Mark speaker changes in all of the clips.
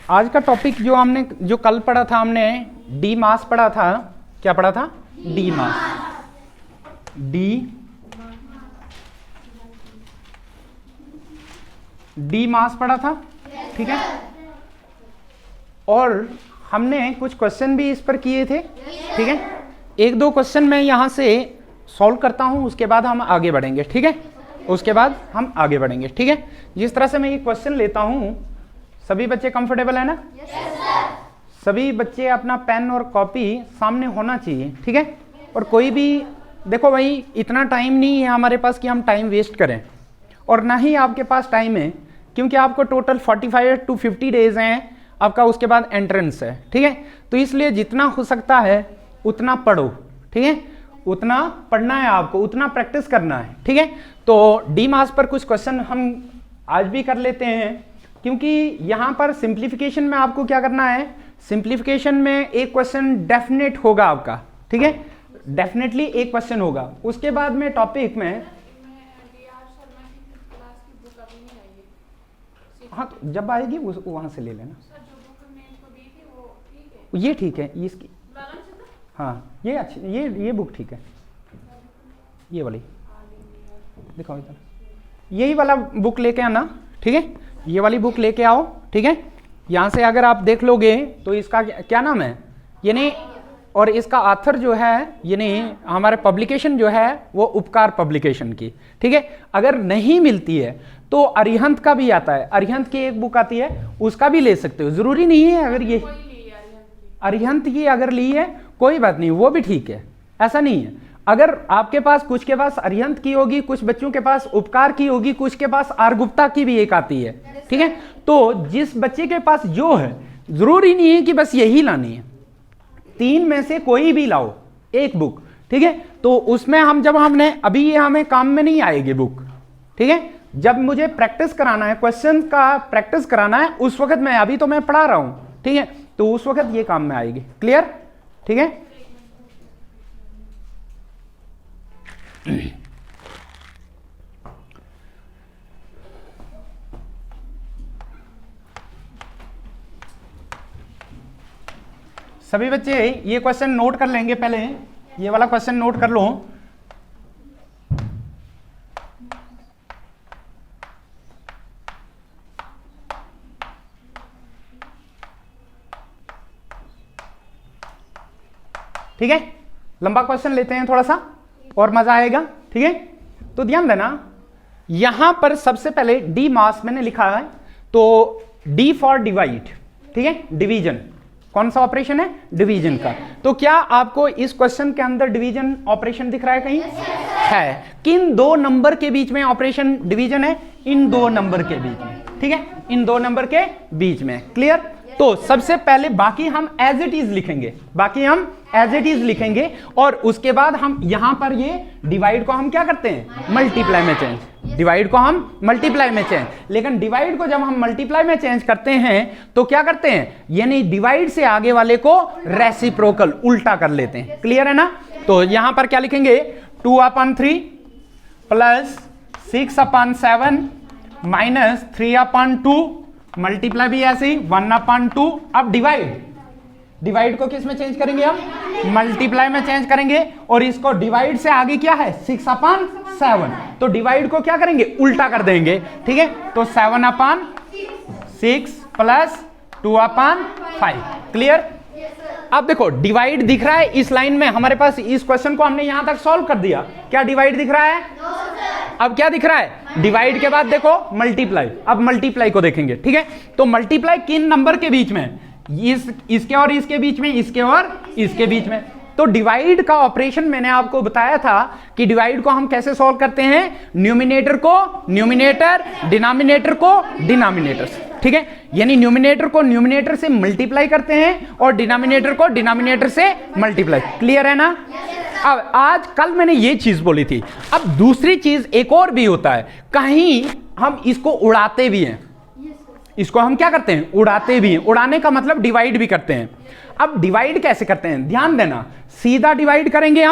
Speaker 1: आज का टॉपिक जो कल पढ़ा था हमने डी मास पढ़ा था। क्या पढ़ा था? डी मास। डी मास पढ़ा था, ठीक है। और हमने कुछ क्वेश्चन भी इस पर किए थे, ठीक है। एक दो क्वेश्चन मैं यहाँ से सॉल्व करता हूँ, उसके बाद हम आगे बढ़ेंगे, ठीक है। उसके बाद हम आगे बढ़ेंगे, ठीक है। जिस तरह से मैं ये क्वेश्चन लेता हूँ, सभी बच्चे कंफर्टेबल है ना? सभी बच्चे अपना पेन और कॉपी सामने होना चाहिए, ठीक है। और कोई भी देखो भाई, इतना टाइम नहीं है हमारे पास कि हम टाइम वेस्ट करें, और ना ही आपके पास टाइम है, क्योंकि आपको टोटल 45 to 50 डेज हैं आपका, उसके बाद एंट्रेंस है, ठीक है। तो इसलिए जितना हो सकता है उतना पढ़ो, ठीक है। उतना पढ़ना है आपको, उतना प्रैक्टिस करना है, ठीक है। तो डी मास पर कुछ क्वेश्चन हम आज भी कर लेते हैं, क्योंकि यहाँ पर सिंप्लीफिकेशन में आपको क्या करना है, सिंप्लीफिकेशन में एक क्वेश्चन डेफिनेट होगा आपका, ठीक है। डेफिनेटली एक क्वेश्चन होगा। उसके बाद में टॉपिक में हाँ, तो जब आएगी वहां से ले लेना। ये ठीक है, इसकी हाँ, ये अच्छी, ये बुक ठीक है, ये वाली दिखाओ इधर, यही वाला बुक लेके आना, ठीक है। ये वाली बुक लेके आओ, ठीक है। यहाँ से अगर आप देख लोगे तो इसका क्या नाम है, यानी, और इसका ऑथर जो है, यानी हमारे पब्लिकेशन जो है वो उपकार पब्लिकेशन की, ठीक है। अगर नहीं मिलती है तो अरिहंत का भी आता है, अरिहंत की एक बुक आती है, उसका भी ले सकते हो। जरूरी नहीं है अगर ये अरिहंत की अगर ली है कोई बात नहीं, वो भी ठीक है, ऐसा नहीं है। अगर आपके पास कुछ के पास अरिहंत की होगी, कुछ बच्चों के पास उपकार की होगी, कुछ के पास आर गुप्ता की भी एक आती है, ठीक है। तो जिस बच्चे के पास जो है, जरूरी नहीं है कि बस यही लानी है, तीन में से कोई भी लाओ एक बुक, ठीक है। तो उसमें हमने अभी ये हमें काम में नहीं आएगी बुक, ठीक है। जब मुझे प्रैक्टिस कराना है, क्वेश्चन का प्रैक्टिस कराना है, उस वक्त मैं, अभी तो मैं पढ़ा रहा हूं, ठीक है, तो उस वक्त ये काम में आएगी। क्लियर? ठीक है। सभी बच्चे ये क्वेश्चन नोट कर लेंगे, पहले ये वाला क्वेश्चन नोट कर लो। ठीक है, लंबा क्वेश्चन लेते हैं थोड़ा सा और मजा आएगा, ठीक है। तो ध्यान देना, यहां पर सबसे पहले डी मास मैंने लिखा है, तो डी फॉर डिवाइड, ठीक है, डिवीजन। कौन सा ऑपरेशन है? डिवीजन का। तो क्या आपको इस क्वेश्चन के अंदर डिवीजन ऑपरेशन दिख रहा है कहीं? है। किन दो नंबर के बीच में ऑपरेशन डिवीजन है? इन दो नंबर के बीच में, ठीक है, इन दो नंबर के बीच में। क्लियर? तो सबसे पहले बाकी हम एज इट इज लिखेंगे, बाकी हम एज इट इज लिखेंगे, और उसके बाद हम यहां पर ये डिवाइड को हम क्या करते हैं? मल्टीप्लाई में चेंज। डिवाइड को हम मल्टीप्लाई में चेंज, लेकिन डिवाइड को जब हम मल्टीप्लाई में चेंज करते हैं तो क्या करते हैं, यानी डिवाइड से आगे वाले को रेसिप्रोकल उल्टा कर लेते हैं। क्लियर है ना? तो यहां पर क्या लिखेंगे? 2/3 प्लस 6/7 माइनस 3/2, मल्टीप्लाई भी ऐसे ही 1/2। अब डिवाइड को किस में चेंज करेंगे? हम मल्टीप्लाई में चेंज करेंगे, और इसको डिवाइड से आगे क्या है? 6/7। तो डिवाइड को क्या करेंगे? उल्टा कर देंगे, ठीक है। तो 7/6 प्लस 2/5। क्लियर? अब देखो डिवाइड दिख रहा है इस लाइन में, हमारे पास इस क्वेश्चन को हमने यहां तक सॉल्व कर दिया। क्या डिवाइड दिख रहा है? अब क्या दिख रहा है? डिवाइड के बाद देखो मल्टीप्लाई। अब मल्टीप्लाई को देखेंगे, ठीक है। तो मल्टीप्लाई किन नंबर के बीच में? इसके और इसके बीच में, इसके और इसके बीच में। तो डिवाइड का ऑपरेशन मैंने आपको बताया था कि डिवाइड को हम कैसे सॉल्व करते हैं? न्यूमिनेटर को न्यूमिनेटर, डिनोमिनेटर को डिनोमिनेटर से, ठीक है। यानी न्यूमिनेटर को न्यूमिनेटर से मल्टीप्लाई करते हैं और डिनोमिनेटर को डिनोमिनेटर से मल्टीप्लाई। क्लियर है ना? अब आज कल मैंने ये चीज बोली थी। अब दूसरी चीज एक और भी होता है, कहीं हम इसको उड़ाते भी हैं। इसको हम क्या करते हैं? उड़ाते भी हैं। उड़ाने का मतलब डिवाइड भी करते हैं। अब डिवाइड कैसे करते हैं? ध्यान देना, सीधा डिवाइड करेंगे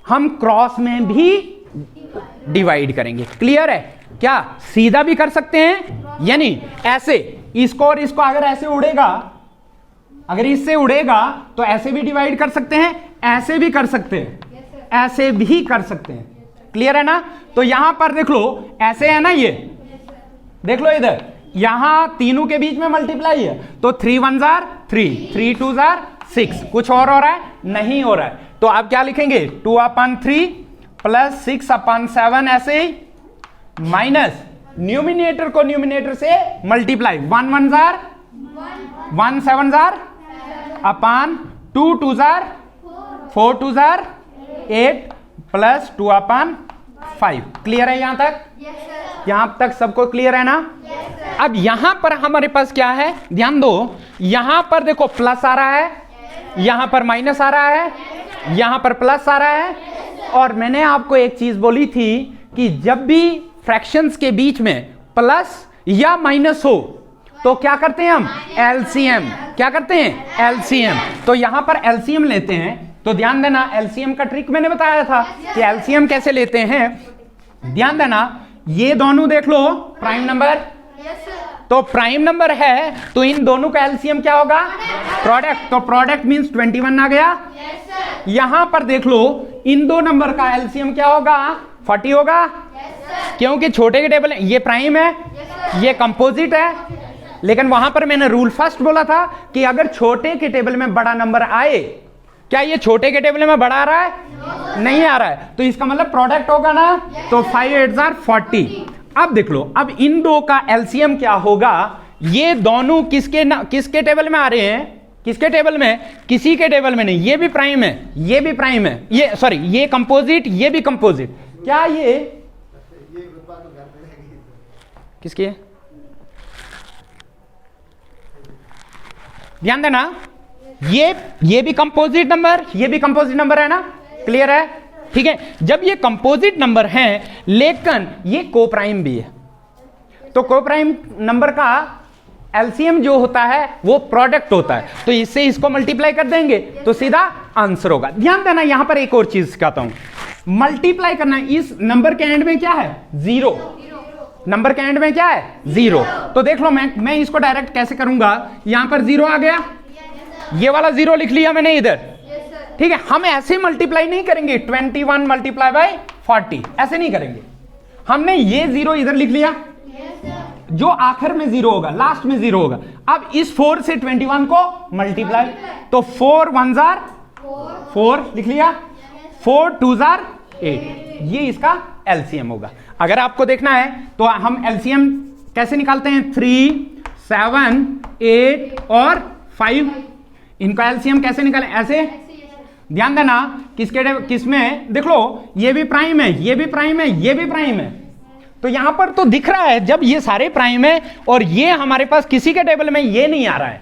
Speaker 1: हम क्रॉस में भी डिवाइड करेंगे। क्लियर है? क्या सीधा भी कर सकते हैं, यानी ऐसे इसको और इसको अगर ऐसे उड़ेगा, अगर इससे उड़ेगा तो ऐसे भी डिवाइड कर सकते हैं, ऐसे भी कर सकते हैं, ऐसे भी कर सकते हैं। क्लियर है ना? तो यहां पर देख लो, ऐसे है ना, ये देख लो इधर, यहां तीनों के बीच में मल्टीप्लाई है, तो 3 1 जार 3, 3 2 जार 6। कुछ और हो रहा है? नहीं हो रहा है। तो आप क्या लिखेंगे? 2/3 प्लस 6/7 ऐसे ही, माइनस न्यूमिनेटर को न्यूमिनेटर से मल्टीप्लाई, 1 1 जार 1 7 जार अपान 2 2 जार 4 2 जार 8 प्लस 2/5। क्लियर है यहां तक? यहां तक सबको क्लियर है ना? अब यहां पर हमारे पास क्या है, ध्यान दो, यहां पर देखो प्लस आ रहा है, यहां पर माइनस आ रहा है, यहां पर प्लस आ रहा है। और मैंने आपको एक चीज बोली थी कि जब भी फ्रैक्शंस के बीच में प्लस या माइनस हो तो क्या करते हैं हम? एलसीएम। क्या करते हैं? एलसीएम। तो यहां पर एलसीएम लेते हैं। तो ध्यान देना, एलसीएम का ट्रिक मैंने बताया था कि एलसीएम कैसे लेते हैं। ध्यान देना, ये दोनों देख लो प्राइम नंबर, तो प्राइम नंबर है तो इन दोनों का एलसीएम क्या होगा? प्रोडक्ट। तो प्रोडक्ट मींस 21 आ गया। यहां पर देख लो, इन दो नंबर का एलसीएम क्या होगा? 40 होगा, क्योंकि छोटे के टेबल ये प्राइम है, ये कंपोजिट है। लेकिन वहां पर मैंने रूल फर्स्ट बोला था कि अगर छोटे के टेबल में बड़ा नंबर आए, क्या ये छोटे के टेबल में बड़ा आ रहा है? नहीं आ रहा है, तो इसका मतलब प्रोडक्ट होगा ना। तो 5 8 जार 40। अब देख लो, अब इन दो का एलसीएम क्या होगा? ये दोनों किसके टेबल में आ रहे हैं? किसके टेबल में? किसी के टेबल में नहीं। ये भी प्राइम है, ये भी प्राइम है, ये सॉरी ये कंपोजिट, ये भी कंपोजिट। क्या ये किसकी है? ध्यान देना, ये भी कंपोजिट नंबर, ये भी कंपोजिट नंबर है ना? क्लियर है? ठीक है। जब ये कंपोजिट नंबर हैं लेकिन ये कोप्राइम भी है, तो कोप्राइम नंबर का एलसीएम जो होता है वो प्रोडक्ट होता है, तो इससे इसको मल्टीप्लाई कर देंगे तो सीधा आंसर होगा। ध्यान देना, यहां पर एक और चीज सिखाता हूं, मल्टीप्लाई करना। इस नंबर के एंड में क्या है? 0। नंबर के एंड में क्या है? 0। तो देख लो, मैं इसको डायरेक्ट कैसे करूंगा? यहां पर 0 आ गया, ये वाला 0 लिख लिया मैंने इधर, ठीक है। हम ऐसे मल्टीप्लाई नहीं करेंगे 21 मल्टीप्लाई बाय 40, ऐसे नहीं करेंगे। हमने ये 0 इधर लिख लिया, जो आखिर में 0 होगा, लास्ट में 0 होगा। अब इस 4 से 21 को मल्टीप्लाई, तो 4 1 जार 4 लिख लिया, 4 2 जार 8, ये इसका एलसीएम होगा। अगर आपको देखना है तो हम एलसीएम कैसे निकालते हैं? 3 7 8 और 5, इनका एलसीएम कैसे निकालें? ऐसे। ध्यान देना, किसमें देख लो, ये भी प्राइम है, ये भी प्राइम है, ये भी प्राइम है, तो यहां पर तो दिख रहा है जब ये सारे प्राइम है और ये हमारे पास किसी के टेबल में ये नहीं आ रहा है,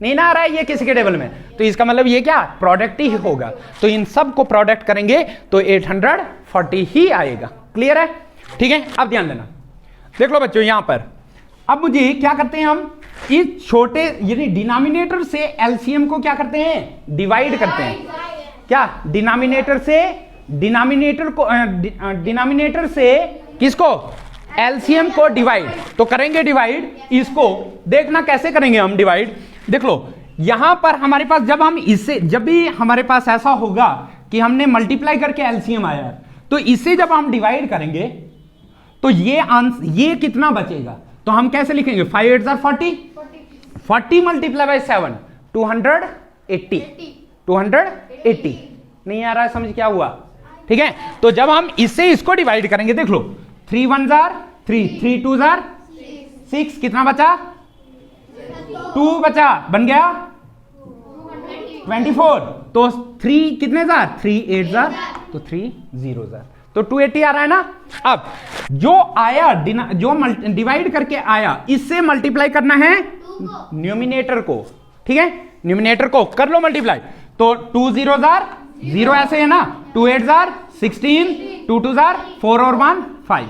Speaker 1: नहीं ना आ रहा है ये किसी के टेबल में, तो इसका मतलब ये क्या? प्रोडक्ट ही होगा। तो इन सब को प्रोडक्ट करेंगे तो 840 ही आएगा। क्लियर है? ठीक है। अब ध्यान देना, देख लो बच्चों, यहां पर अब मुझे क्या करते हैं, हम इस छोटे यानी डिनोमिनेटर से एलसीएम को क्या करते हैं? डिवाइड करते हैं। क्या? डिनोमिनेटर से किसको? एलसीएम को डिवाइड। तो करेंगे डिवाइड, इसको देखना कैसे करेंगे हम डिवाइड। देख लो, यहां पर हमारे पास जब भी हमारे पास ऐसा होगा कि हमने मल्टीप्लाई करके एलसीएम आया, तो इसे जब हम डिवाइड करेंगे तो ये कितना बचेगा? तो हम कैसे लिखेंगे? 5 8 जार 40, 40 मल्टीप्लाई बाय 7 280, 280। नहीं आ रहा है समझ क्या हुआ? ठीक है। तो जब हम इसको डिवाइड करेंगे, देख लो, 3 1 जार 3, 3 2 जार 6, कितना बचा? 2 बचा, बन गया 24। तो 3 कितने जार? 3 8 जार, तो 3 0 जार, तो 280 आ रहा है ना। अब जो आया जो डिवाइड करके आया, इससे मल्टीप्लाई करना है न्यूमिनेटर को, ठीक है। न्यूमिनेटर को कर लो मल्टीप्लाई, तो 2 0 जार 0 ऐसे है ना, 2 8 जार 16, 2 2 जार 4 और 1 5,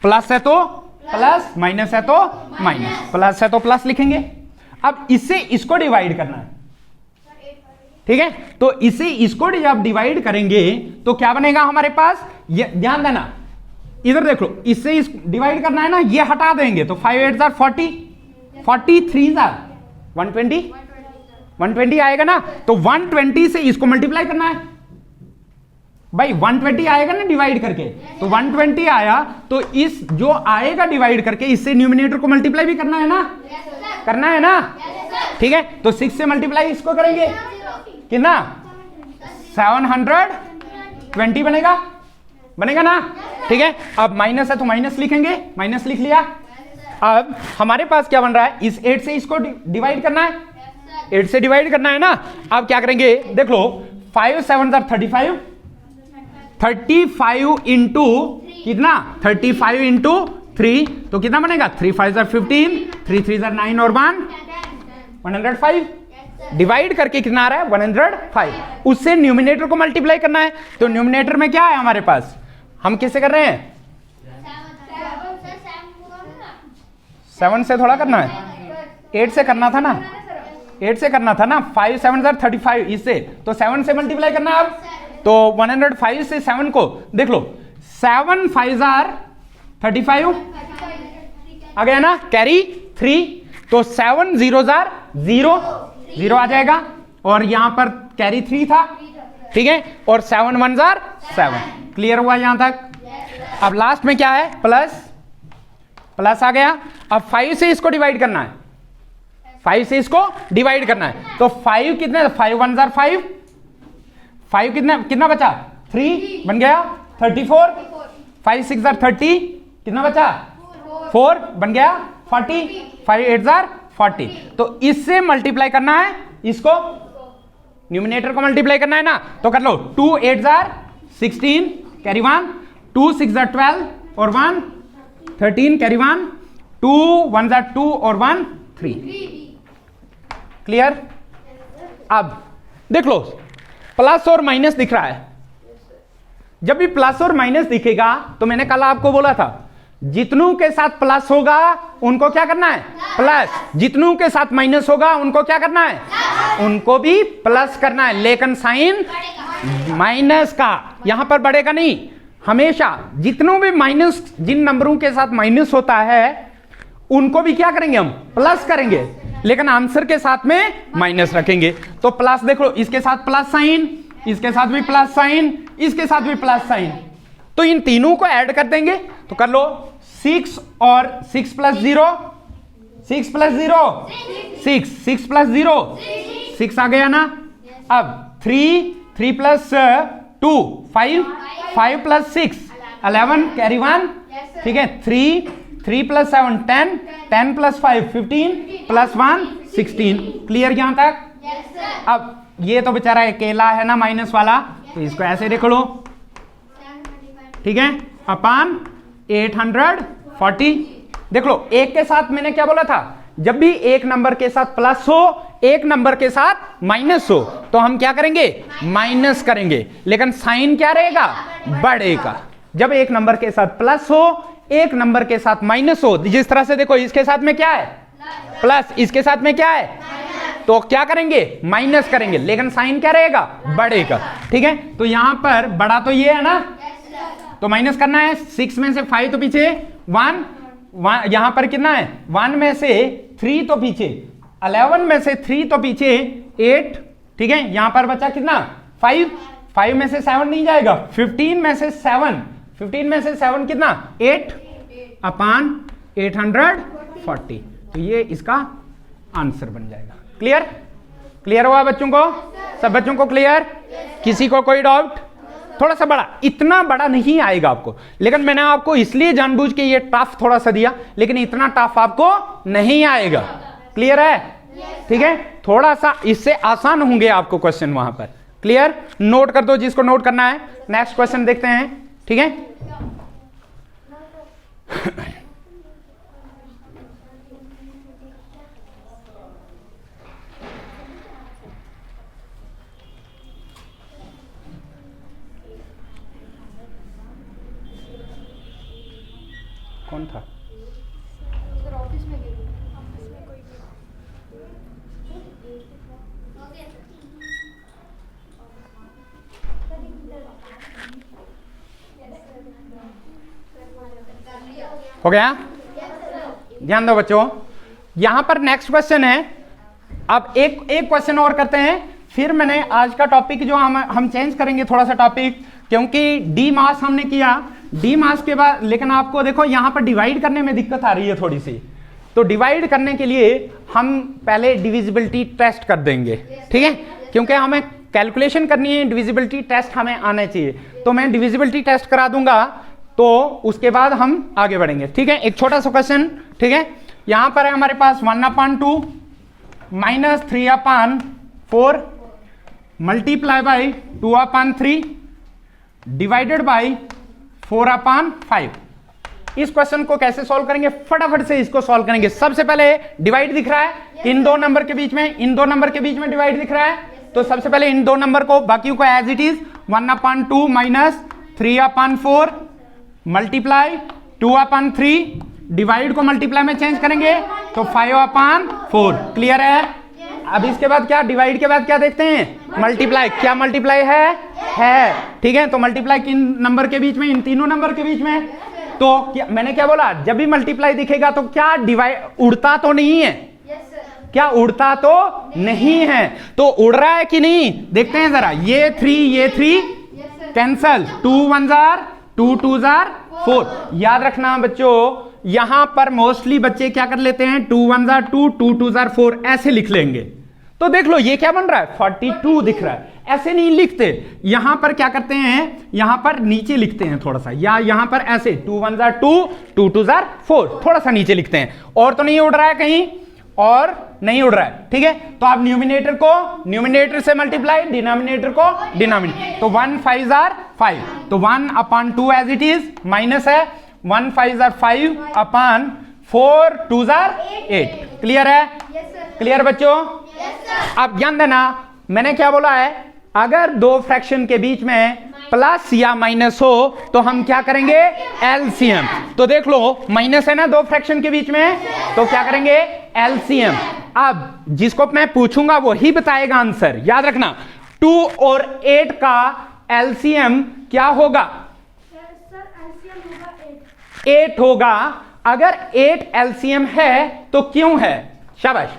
Speaker 1: प्लस है तो प्लस, माइनस है तो माइनस, प्लस है तो प्लस लिखेंगे। अब इससे इसको डिवाइड करना है, ठीक है। तो इसको जब डिवाइड करेंगे तो क्या बनेगा हमारे पास? ये ध्यान देना, इधर देख लो, इससे डिवाइड करना है ना, ये हटा देंगे तो 5 8 जार 40, 43 120 120 आएगा ना, तो 120 से इसको मल्टीप्लाई करना है भाई, 120 आएगा ना डिवाइड करके, तो 120 आया तो इस जो आएगा डिवाइड करके इससे न्यूमिनेटर को मल्टीप्लाई भी करना है ना, करना है ना, ठीक है। तो 6 से मल्टीप्लाई इसको करेंगे कितना, 720 बनेगा, बनेगा ना, ठीक है। अब माइनस है तो माइनस लिखेंगे, माइनस लिख लिया। अब हमारे पास क्या बन रहा है, इस 8 से इसको डिवाइड करना है, 8 से डिवाइड करना है ना। अब क्या करेंगे, देख लो 5 7 35, 35 इंटू कितना, 35 इंटू 3 तो कितना बनेगा, 3 5 15, 3 3 9 और 105, डिवाइड करके कितना आ रहा है 105, उससे न्यूमिनेटर को मल्टीप्लाई करना है। तो न्यूमिनेटर में क्या है हमारे पास, हम किससे कर रहे हैं, 7 से थोड़ा करना है, 8 से करना था ना, 8 से करना था ना, 5 7 35 इससे, तो 7 से मल्टीप्लाई करना है। अब तो 105 से 7 को देख लो, 7 5 35 आ गया ना, कैरी 3, तो 7 0 0 0 आ जाएगा, और यहां पर कैरी 3 था, ठीक है, और 7 1 7, क्लियर हुआ यहां तक। अब लास्ट में क्या है, प्लस, प्लस आ गया। अब 5 से इसको डिवाइड करना है, 5 से इसको डिवाइड करना है, तो 5 कितने, 5 1 5, 5 कितना बचा, 3 बन गया 34, 5 6 30 कितना बचा, 4 बन गया 40, 5 8 40, तो इससे मल्टीप्लाई करना है, इसको न्यूमिनेटर को मल्टीप्लाई करना है ना, तो कर लो 2 8 16 कैरी 1, 2 6 12 और 1 13 कैरी 1, 2 1 2 और 1 3, क्लियर। अब देख लो प्लस और माइनस दिख रहा है, जब भी प्लस और माइनस दिखेगा तो मैंने कल आपको बोला था जितनों के साथ प्लस होगा उनको क्या करना है, प्लस, जितनों के साथ माइनस होगा उनको क्या करना है, उनको भी प्लस करना है, लेकिन साइन माइनस का यहां पर बढ़ेगा नहीं, हमेशा जितनों भी माइनस, जिन नंबरों के साथ माइनस होता है उनको भी क्या करेंगे, हम प्लस करेंगे, लेकिन आंसर के साथ में माइनस रखेंगे। तो प्लस देख लो, इसके साथ प्लस साइन, इसके साथ भी प्लस साइन, इसके साथ भी प्लस साइन, तो इन तीनों को ऐड कर देंगे, तो कर लो 6 और 6 प्लस 0, 6 प्लस 0 6, 6 प्लस 0 6 आ गया ना। अब 3 प्लस 2 5, 5 प्लस 6 11 कैरी 1, ठीक है, 3 प्लस 7 10, 10 प्लस 5 15 प्लस 1 16, क्लियर यहां तक। अब ये तो बेचारा अकेला है ना माइनस वाला, तो इसको ऐसे देख लो, ठीक है, अपान 840, देख लो एक के साथ मैंने क्या बोला था, जब भी एक नंबर के साथ प्लस हो, एक नंबर के साथ माइनस हो, तो हम क्या करेंगे, माइनस करेंगे, लेकिन साइन क्या रहेगा, बढ़ेगा। जब एक नंबर के साथ प्लस हो, एक नंबर के साथ माइनस हो, जिस तरह से देखो इसके साथ में क्या है, प्लस, इसके साथ में क्या है, तो क्या करेंगे, माइनस करेंगे, लेकिन साइन क्या रहेगा, बढ़ेगा, ठीक है। तो यहां पर बड़ा तो ये है ना, तो माइनस करना है, 6 में से 5 तो पीछे 1, यहां पर कितना है, 1 में से 3 तो पीछे 11 में से 3 तो पीछे 8, ठीक है, यहां पर बचा कितना 5, 5 में से 7 नहीं जाएगा, 15 में से 7, 15 में से 7 कितना 8 अपान 840, तो ये इसका आंसर बन जाएगा। क्लियर, क्लियर हुआ बच्चों को, सब बच्चों को क्लियर, किसी को कोई डाउट। थोड़ा सा बड़ा, इतना बड़ा नहीं आएगा आपको, लेकिन मैंने आपको इसलिए जानबूझ के ये टफ थोड़ा सा दिया, लेकिन इतना टफ आपको नहीं आएगा। क्लियर है, ठीक है, थोड़ा सा इससे आसान होंगे आपको क्वेश्चन वहां पर। क्लियर, नोट कर दो जिसको नोट करना है। नेक्स्ट क्वेश्चन देखते हैं, ठीक है। कौन था,
Speaker 2: ऑफिस में गई,
Speaker 1: हो गया। ध्यान दो बच्चों, यहां पर नेक्स्ट क्वेश्चन है। अब एक क्वेश्चन और करते हैं, फिर मैंने आज का टॉपिक जो हम चेंज करेंगे थोड़ा सा टॉपिक, क्योंकि डी मास हमने किया, डी मास के बाद लेकिन आपको देखो यहां पर डिवाइड करने में दिक्कत आ रही है थोड़ी सी, तो डिवाइड करने के लिए हम पहले डिविजिबिलिटी टेस्ट कर देंगे, ठीक है, क्योंकि हमें कैलकुलेशन करनी है, डिविजिबिलिटी टेस्ट हमें आना चाहिए, तो मैं डिविजिबिलिटी टेस्ट करा दूंगा, तो उसके बाद हम आगे बढ़ेंगे, ठीक है। एक छोटा सा क्वेश्चन, ठीक है, यहां पर है हमारे पास 1/2 minus 3/4 multiply by 2/3 divided by 4/5। इस क्वेश्चन को कैसे सॉल्व करेंगे, फटाफट से इसको सॉल्व करेंगे। सबसे पहले डिवाइड दिख रहा है इन दो नंबर के बीच में, इन दो नंबर के बीच में डिवाइड दिख रहा है, तो सबसे पहले इन दो नंबर को, बाकी को as it is 1/2 minus 3/4 multiply 2/3 divide को मल्टीप्लाई में चेंज करेंगे तो 5/4। क्लियर है। अब इसके बाद क्या, डिवाइड के बाद क्या देखते हैं, मल्टीप्लाई। क्या मल्टीप्लाई है, ठीक है, तो मल्टीप्लाई किन नंबर के बीच में, इन तीनों नंबर के बीच में। तो मैंने क्या बोला, जब भी मल्टीप्लाई दिखेगा तो क्या डिवाइड उड़ता तो नहीं है, क्या उड़ता तो नहीं है, तो उड़ रहा है कि नहीं देखते हैं जरा। ये 3 कैंसल, 2 1 2 2 4। याद रखना बच्चों, यहां पर मोस्टली बच्चे क्या कर लेते हैं, 2 1 2 2 2 4 ऐसे लिख लेंगे। तो देख लो ये क्या बन रहा है, 42 दिख रहा है। ऐसे नहीं लिखते, यहां पर क्या करते हैं, यहां पर नीचे लिखते हैं थोड़ा सा, या यहां पर ऐसे 2 1 2 2 2 4 थोड़ा सा नीचे लिखते हैं। और तो नहीं उड़ रहा है कहीं, और नहीं उड़ रहा है, ठीक है। तो आप न्यूमिनेटर को न्यूमिनेटर से मल्टीप्लाई, डिनोमिनेटर को डिनोमिनेटर, तो 1 5 5, तो 1/2 एज इट इज, माइनस है 1 5 5/4 2 8। क्लियर है, क्लियर बच्चों। अब ध्यान देना, मैंने क्या बोला है, अगर दो फ्रैक्शन के बीच में प्लस या माइनस हो तो हम क्या करेंगे, एलसीएम। तो देख लो माइनस है ना दो फ्रैक्शन के बीच में, तो क्या करेंगे, एलसीएम। अब जिसको मैं पूछूंगा वो ही बताएगा आंसर, याद रखना। 2 और 8 का एलसीएम क्या होगा, 8 होगा। अगर 8 एलसीएम है तो क्यों है, शाबाश,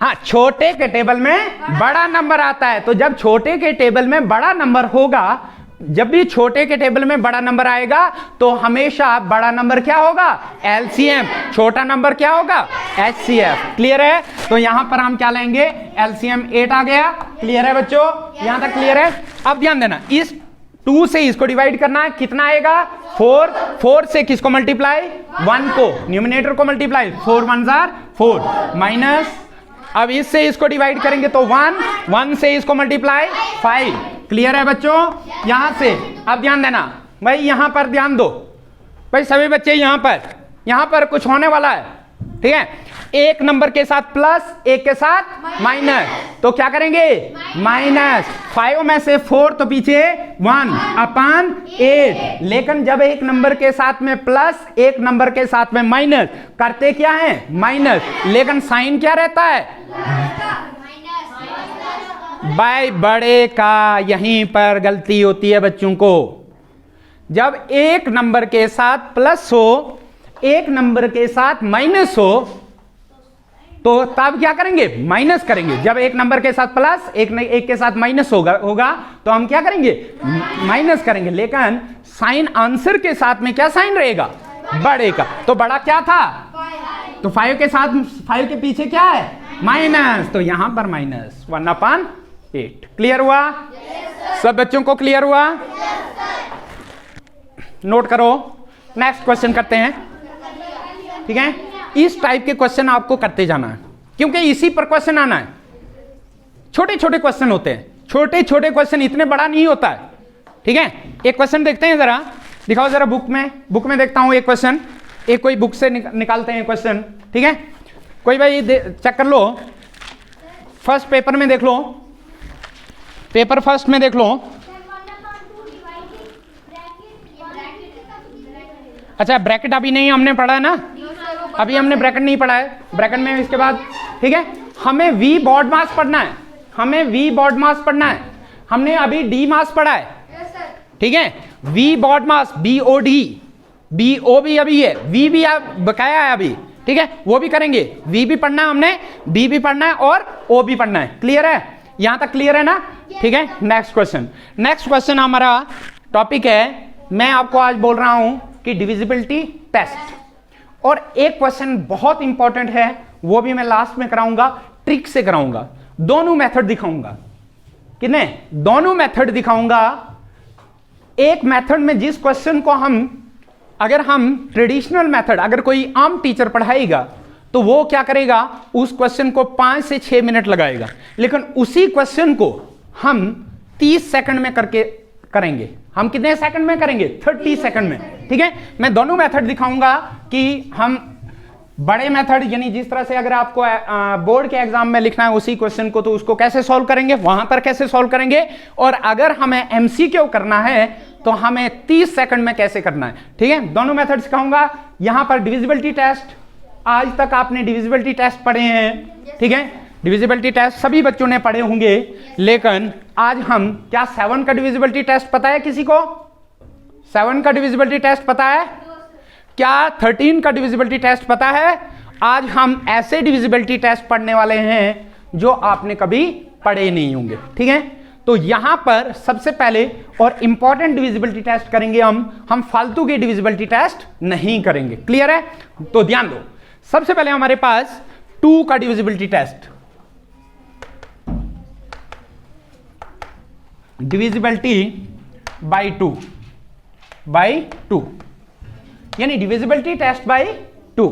Speaker 1: हाँ, छोटे के टेबल में बड़ा नंबर आता है। तो जब छोटे के टेबल में बड़ा नंबर होगा, जब भी छोटे के टेबल में बड़ा नंबर आएगा तो हमेशा बड़ा नंबर क्या होगा, एलसीएम, छोटा नंबर क्या होगा, एचसीएफ। क्लियर है। तो यहां पर हम क्या लेंगे, एलसीएम 8 आ गया। क्लियर है बच्चों, यहां तक क्लियर है। अब ध्यान देना, इस 2 से इसको डिवाइड करना है, कितना आएगा, 4 से किसको मल्टीप्लाई, 1 को, न्यूमिनेटर को मल्टीप्लाई, 4 1 4 माइनस, अब इससे इसको डिवाइड करेंगे तो 1 से इसको मल्टीप्लाई 5। क्लियर है बच्चों, यहां से। अब ध्यान देना भाई, यहां पर ध्यान दो भाई सभी बच्चे, यहां पर कुछ होने वाला है, ठीक है। एक नंबर के साथ प्लस, एक के साथ माइनस, तो क्या करेंगे, माइनस 5 में से 4 तो पीछे 1/8। लेकिन जब एक नंबर के साथ में प्लस, एक नंबर के साथ में माइनस, करते क्या है, माइनस, लेकिन साइन क्या रहता है, बाय बड़े का। यहीं पर गलती होती है बच्चों को। जब एक नंबर के साथ प्लस हो, एक नंबर के साथ माइनस हो, तो तब क्या करेंगे, माइनस करेंगे। जब एक नंबर के साथ प्लस, एक के साथ माइनस होगा तो हम क्या करेंगे, माइनस करेंगे। लेकिन साइन आंसर के साथ में क्या साइन रहेगा, बड़े का। तो बड़ा क्या था, तो 5 के साथ, 5 के पीछे क्या है, माइनस, तो यहां पर माइनस 1/8। क्लियर हुआ, सब बच्चों को क्लियर हुआ। नोट करो, नेक्स्ट क्वेश्चन करते हैं, ठीक है। इस टाइप के क्वेश्चन आपको करते जाना है, क्योंकि इसी पर क्वेश्चन आना है। छोटे छोटे क्वेश्चन होते हैं, छोटे छोटे क्वेश्चन, इतने बड़ा नहीं होता है, ठीक है। एक क्वेश्चन देखते हैं जरा, दिखाओ जरा बुक में देखता हूं एक क्वेश्चन, एक कोई बुक से निकालते हैं क्वेश्चन, ठीक है। कोई भाई चेक कर लो, फर्स्ट पेपर में देख लो, पेपर फर्स्ट में देख लो। अच्छा, ब्रैकेट अभी नहीं हमने पढ़ा है ना, अभी हमने ब्रैकेट नहीं पढ़ा है, ब्रैकेट में इसके बाद, ठीक है। हमें वी बॉड मास पढ़ना है, हमें वी बॉड मास पढ़ना है। हमने अभी डी मास पढ़ा है, ठीक है। V BODMAS, BOD, BO भी अभी है, वी भी बकाया है अभी, ठीक है, वो भी करेंगे। वी भी पढ़ना है हमने, बी भी पढ़ना है और ओ भी पढ़ना है। क्लियर है, यहां तक क्लियर है ना? ठीक है, नेक्स्ट क्वेश्चन। नेक्स्ट क्वेश्चन हमारा टॉपिक है, मैं आपको आज बोल रहा हूं कि डिविजिबिलिटी टेस्ट, और एक क्वेश्चन बहुत इंपॉर्टेंट है, वो भी मैं लास्ट में कराऊंगा, ट्रिक से कराऊंगा, दोनों मेथड दिखाऊंगा। कितने? दोनों मेथड दिखाऊंगा। एक मेथड में जिस क्वेश्चन को अगर हम ट्रेडिशनल मेथड, अगर कोई आम टीचर पढ़ाएगा तो वो क्या करेगा, उस क्वेश्चन को 5 से 6 मिनट लगाएगा, लेकिन उसी क्वेश्चन को हम 30 सेकंड में करके करेंगे। हम कितने सेकंड में करेंगे? 30 सेकंड में। ठीक है, मैं दोनों मेथड दिखाऊंगा कि हम बड़े मेथड, यानी जिस तरह से अगर आपको बोर्ड के एग्जाम में लिखना है उसी क्वेश्चन को, तो उसको कैसे सॉल्व करेंगे, वहां पर कैसे सॉल्व करेंगे, और अगर हमें एमसीक्यू करना है तो हमें 30 सेकंड में कैसे करना है। ठीक है, दोनों मेथड सिखाऊंगा। यहां पर डिविजिबिलिटी टेस्ट, आज तक आपने डिविजिबिलिटी टेस्ट पढ़े हैं, ठीक है, डिविजिबिलिटी टेस्ट सभी बच्चों ने पढ़े होंगे, लेकिन आज हम, क्या 7 का डिविजिबिलिटी टेस्ट पता है किसी को? 7 का डिविजिबिलिटी टेस्ट पता है? क्या 13 का डिविजिबिलिटी टेस्ट पता है? आज हम ऐसे डिविजिबिलिटी टेस्ट पढ़ने वाले हैं जो आपने कभी पढ़े नहीं होंगे। ठीक है, तो यहां पर सबसे पहले और इंपॉर्टेंट डिविजिबिलिटी टेस्ट करेंगे हम फालतू के डिविजिबिलिटी टेस्ट नहीं करेंगे। क्लियर है? तो ध्यान दो, सबसे पहले हमारे पास 2 का डिविजिबिलिटी टेस्ट, डिविजिबिलिटी बाय 2 यानी डिविजिबिलिटी टेस्ट बाय 2।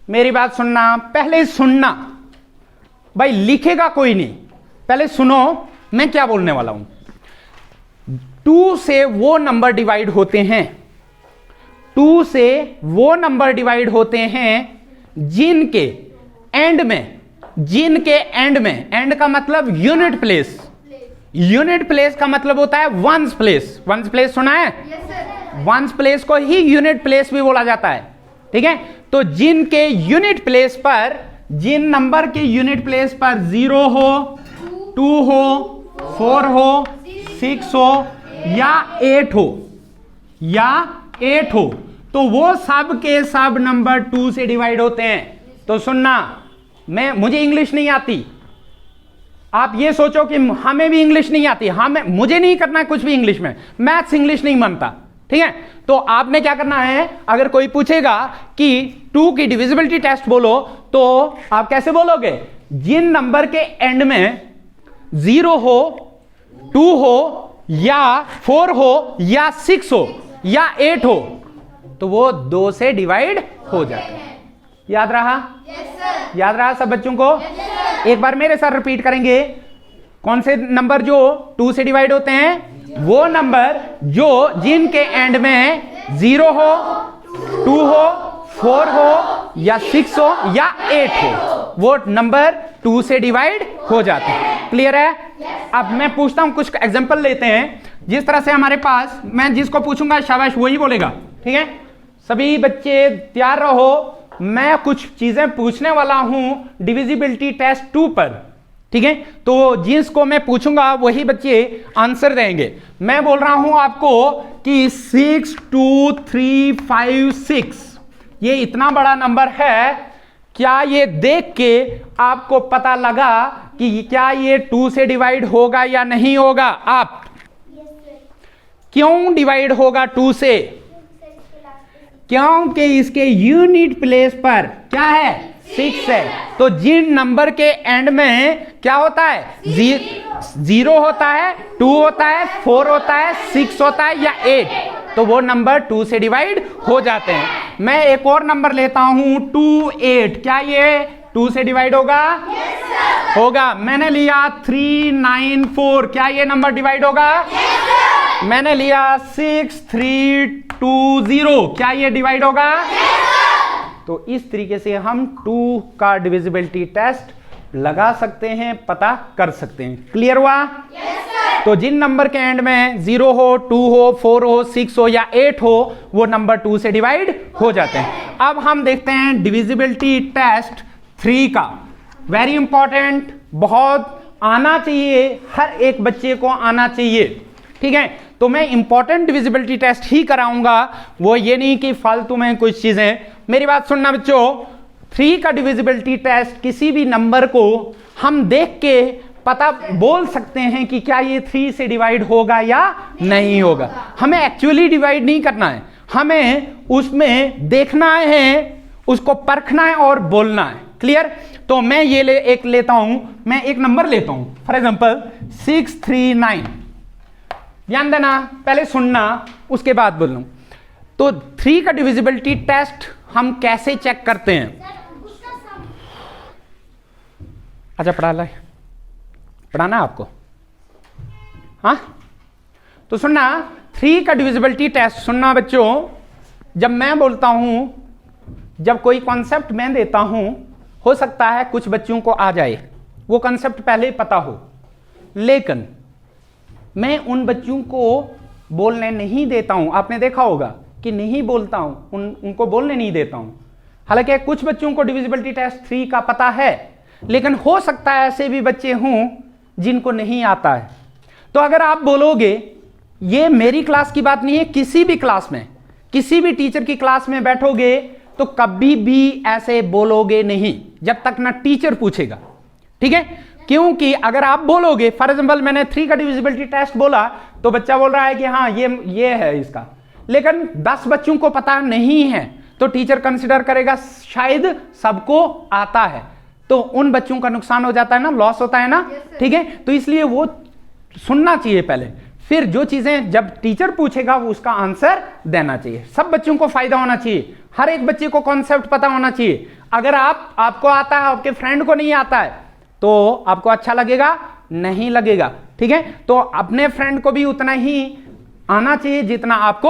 Speaker 1: मेरी बात सुनना, पहले सुनना भाई, लिखेगा कोई नहीं, पहले सुनो मैं क्या बोलने वाला हूं। 2 से वो नंबर डिवाइड होते हैं, 2 से वो नंबर डिवाइड होते हैं जिनके एंड में, एंड का मतलब यूनिट प्लेस, यूनिट प्लेस का मतलब होता है वंस प्लेस। वंस प्लेस सुना है? वंस प्लेस को ही यूनिट प्लेस भी बोला जाता है। ठीक है, तो जिनके यूनिट प्लेस पर, जिन नंबर के यूनिट प्लेस पर 0 हो, 2 हो, 4 हो, 6 हो या 8 हो, तो वो सब के सब नंबर 2 से डिवाइड होते हैं। तो सुनना, मुझे इंग्लिश नहीं आती, आप ये सोचो कि हमें भी इंग्लिश नहीं आती, मुझे नहीं करना है कुछ भी इंग्लिश में, मैथ्स इंग्लिश नहीं मानता। ठीक है, तो आपने क्या करना है, अगर कोई पूछेगा कि 2 की डिविजिबिलिटी टेस्ट बोलो, तो आप कैसे बोलोगे? जिन नंबर के एंड में 0 हो, 2 हो या 4 हो या 6 हो या 8 हो, तो वो 2 से डिवाइड हो जाते हैं। याद रहा? याद रहा सब बच्चों को? एक बार मेरे साथ रिपीट करेंगे, कौन से नंबर जो 2 से डिवाइड होते हैं? वो नंबर जो जिनके एंड में 0 हो, 2 हो, 4 हो या 6 हो या 8 हो, वो नंबर 2 से डिवाइड हो जाते हैं। क्लियर है? अब मैं पूछता हूं, कुछ एग्जांपल लेते हैं। जिस तरह से हमारे पास, मैं जिसको पूछूंगा शाबाश वही बोलेगा। ठीक है, सभी बच्चे तैयार रहो, मैं कुछ चीजें पूछने वाला हूं डिविजिबिलिटी टेस्ट 2 पर। ठीक है, तो जिसको मैं पूछूंगा वही बच्चे आंसर देंगे। मैं बोल रहा हूं आपको कि 6 2 3 5 6 ये इतना बड़ा नंबर है, क्या ये देख के आपको पता लगा कि क्या ये 2 से डिवाइड होगा या नहीं होगा? आप क्यों डिवाइड होगा 2 से? क्योंकि इसके यूनिट प्लेस पर क्या है? 6 है। तो जिन नंबर के एंड में क्या होता है? 0 होता है, 2 होता है, 4 होता है, 6 होता है या 8, तो वो नंबर 2 से डिवाइड हो जाते हैं। मैं एक और नंबर लेता हूं 2 8, क्या ये 2 से डिवाइड होगा? होगा। मैंने लिया 3 9 4, क्या ये नंबर डिवाइड होगा? मैंने लिया 6 3 2 0, क्या ये डिवाइड होगा? तो इस तरीके से हम 2 का डिविजिबिलिटी टेस्ट लगा सकते हैं, पता कर सकते हैं। क्लियर हुआ? तो जिन नंबर के एंड में 0 हो, 2 हो, 4 हो, 6 हो या 8 हो, वो नंबर 2 से डिवाइड हो जाते हैं। अब हम देखते हैं डिविजिबिलिटी टेस्ट 3 का। वेरी इंपॉर्टेंट, बहुत आना चाहिए, हर एक बच्चे को आना चाहिए। ठीक है, तो मैं इंपॉर्टेंट डिविजिबिलिटी टेस्ट ही कराऊंगा, वो ये नहीं कि फालतू में कुछ चीजें। मेरी बात सुनना बच्चों, 3 का डिविजिबिलिटी टेस्ट किसी भी नंबर को हम देख के पता बोल सकते हैं कि क्या ये 3 से डिवाइड होगा या नहीं होगा। हमें एक्चुअली डिवाइड नहीं करना है, हमें उसमें देखना है, उसको परखना है और बोलना है। क्लियर? तो मैं ये एक लेता हूं, मैं एक नंबर लेता हूं, फॉर एग्जांपल 639। ध्यान देना, पहले सुनना उसके बाद बोलूं। तो 3 का डिविजिबिलिटी टेस्ट हम कैसे चेक करते हैं? अच्छा पढ़ाना आपको? हाँ, तो सुनना, 3 का डिविजिबिलिटी टेस्ट सुनना बच्चों। जब मैं बोलता हूं, जब कोई कॉन्सेप्ट मैं देता हूं, हो सकता है कुछ बच्चों को आ जाए, वो कॉन्सेप्ट पहले पता हो, लेकिन मैं उन बच्चों को बोलने नहीं देता हूं। आपने देखा होगा कि नहीं बोलता हूं, उनको बोलने नहीं देता हूं। हालांकि कुछ बच्चों को डिविजिबिलिटी टेस्ट 3 का पता है, लेकिन हो सकता है ऐसे भी बच्चे हों जिनको नहीं आता है। तो अगर आप बोलोगे, ये मेरी क्लास की बात नहीं है, किसी भी क्लास में, किसी भी टीचर की क्लास में बैठोगे तो कभी भी ऐसे बोलोगे नहीं जब तक ना टीचर पूछेगा। ठीक है? क्योंकि अगर आप बोलोगे, फॉर एग्जांपल मैंने 3 का डिविजिबिलिटी टेस्ट बोला तो बच्चा बोल रहा है कि हाँ ये है इसका, लेकिन 10 बच्चों को पता नहीं है, तो टीचर कंसिडर करेगा शायद सबको आता है, तो उन बच्चों का नुकसान हो जाता है ना, लॉस होता है ना। ठीक है? तो इसलिए वो सुनना चाहिए पहले, फिर जो चीजें जब टीचर पूछेगा वो उसका आंसर देना चाहिए। सब बच्चों को फायदा होना चाहिए, हर एक बच्चे को कॉन्सेप्ट पता होना चाहिए। अगर आपको आता है, आपके फ्रेंड को नहीं आता है, तो आपको अच्छा लगेगा? नहीं लगेगा। ठीक है? तो अपने फ्रेंड को भी उतना ही आना चाहिए जितना आपको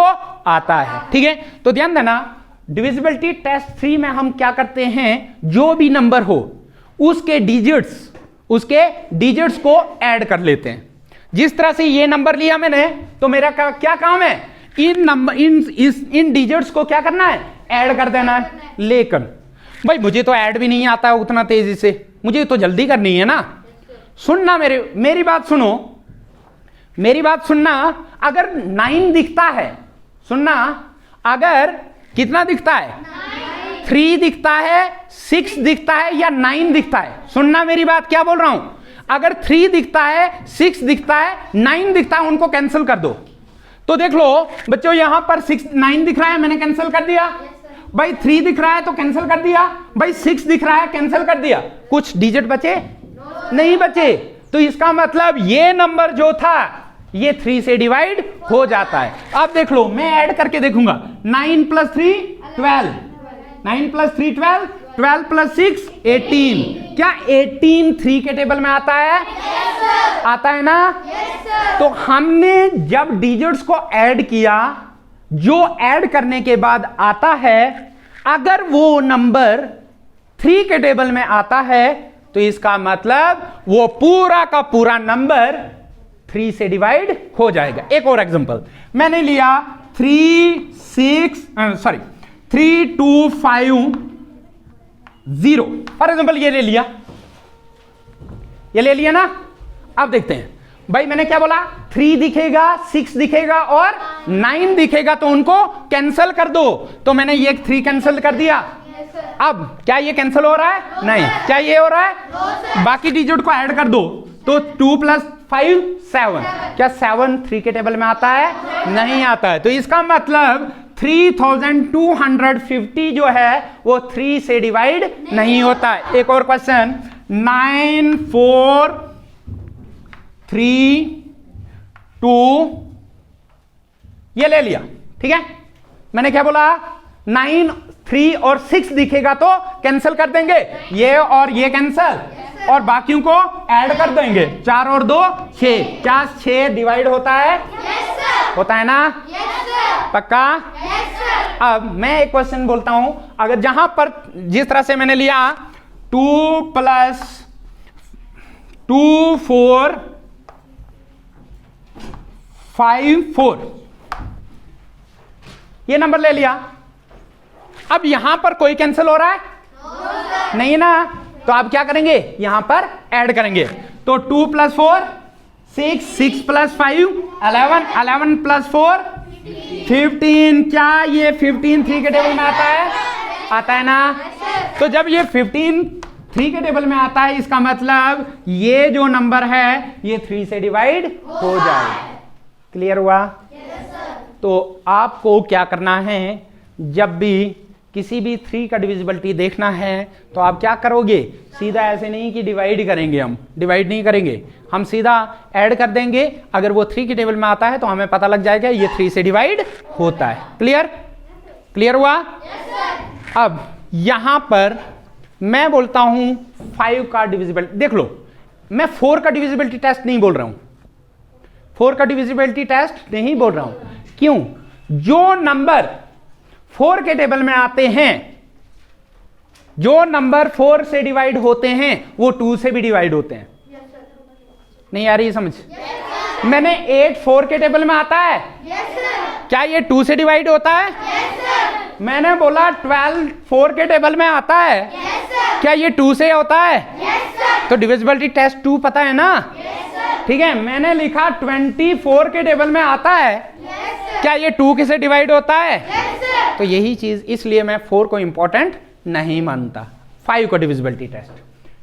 Speaker 1: आता है। ठीक है? तो ध्यान देना, डिविजिबिलिटी टेस्ट 3 में हम क्या करते हैं, जो भी नंबर हो उसके डिजिट्स को ऐड कर लेते हैं। जिस तरह से ये नंबर लिया मैंने, तो मेरा क्या काम है, इन डिजिट्स को क्या करना है, ऐड कर देना है। लेकिन भाई मुझे तो ऐड भी नहीं आता है उतना तेजी से, मुझे तो जल्दी करनी है ना। सुनना, मेरी बात सुनो, मेरी बात सुनना। अगर 9 दिखता है, सुनना, अगर कितना दिखता है, 3 दिखता है, 6 दिखता है या 9 दिखता है, सुनना मेरी बात, क्या बोल रहा हूं। अगर 3 दिखता है, 6 दिखता है, 9 दिखता है, उनको कैंसिल कर दो। तो देख लो बच्चों, यहां पर 9 दिख रहा है, मैंने कैंसिल कर दिया। भाई 3 दिख रहा है तो कैंसिल कर दिया। भाई 6 दिख रहा है, कैंसिल कर दिया। कुछ डिजिट बचे? नहीं बचे। तो इसका मतलब ये नंबर जो था ये 3 से डिवाइड हो जाता है। अब देख लो, मैं ऐड करके देखूंगा। 9 + 3 12, 9 + 3 12, 12 + 6 18। क्या 18 3 के टेबल में आता है? आता है ना। तो हमने जब डिजिट्स को ऐड किया, जो ऐड करने के बाद आता है, अगर वो नंबर 3 के टेबल में आता है, तो इसका मतलब वो पूरा का पूरा नंबर 3 से डिवाइड हो जाएगा। एक और एग्जांपल मैंने लिया 3 2 5 0, फॉर एग्जांपल ये ले लिया ना। अब देखते हैं, भाई मैंने क्या बोला, 3 दिखेगा, 6 दिखेगा और 9 दिखेगा, तो उनको कैंसिल कर दो। तो मैंने ये 3 कैंसिल कर दिया। अब क्या ये कैंसिल हो रहा है? नहीं। क्या ये हो रहा है? बाकी डिजिट को ऐड कर दो। तो 2 + 5 7। क्या 7 3 के टेबल में आता है? नहीं आता है। तो इसका मतलब 3250 जो है वो 3 से डिवाइड नहीं होता है। एक और क्वेश्चन, 9 4 3 2, ये ले लिया। ठीक है? मैंने क्या बोला, 9 3 और 6 दिखेगा तो कैंसिल कर देंगे, ये और ये कैंसिल, और बाकियों को ऐड कर देंगे। 4 और 2 6। क्या 6 डिवाइड होता है? होता है ना? पक्का? अब मैं एक क्वेश्चन बोलता हूं, अगर जहां पर जिस तरह से मैंने लिया 2 + 2 4 5 4, ये नंबर ले लिया। अब यहां पर कोई कैंसिल हो रहा है? नहीं ना। तो आप क्या करेंगे, यहां पर ऐड करेंगे। तो 2 + 4 6, 6 + 5 11, 11 + 4 15। क्या ये 15 3 के टेबल में आता है? आता है ना? तो जब ये 15 3 के टेबल में आता है, इसका मतलब ये जो नंबर है ये 3 से डिवाइड हो जाएगा। क्लियर हुआ? तो आपको क्या करना है, जब भी किसी भी 3 का डिविजिबिलिटी देखना है तो आप क्या करोगे, सीधा ऐसे नहीं कि डिवाइड करेंगे, हम डिवाइड नहीं करेंगे, हम सीधा ऐड कर देंगे। अगर वो 3 के टेबल में आता है तो हमें पता लग जाएगा ये 3 से डिवाइड होता है। क्लियर? क्लियर हुआ? अब यहां पर मैं बोलता हूं 5 का डिविजिबिलिटी देख लो। मैं 4 का डिविजिबिलिटी टेस्ट नहीं बोल रहा हूं, 4 का डिविजिबिलिटी टेस्ट नहीं बोल रहा हूं। क्यों? जो नंबर 4 के टेबल में आते हैं, जो नंबर 4 से डिवाइड होते हैं वो 2 से भी डिवाइड होते हैं। नहीं आ रही समझ? मैंने 8 4 के टेबल में आता है, क्या ये 2 से डिवाइड होता है? मैंने बोला 12 4 के टेबल में आता है, क्या ये 2 से होता है? तो डिविजिबिलिटी टेस्ट 2 पता है ना? ठीक है। मैंने लिखा 24 के टेबल में आता है, क्या ये 2 के से डिवाइड होता है? तो यही चीज, इसलिए मैं 4 को इंपॉर्टेंट नहीं मानता। 5 का divisibility test,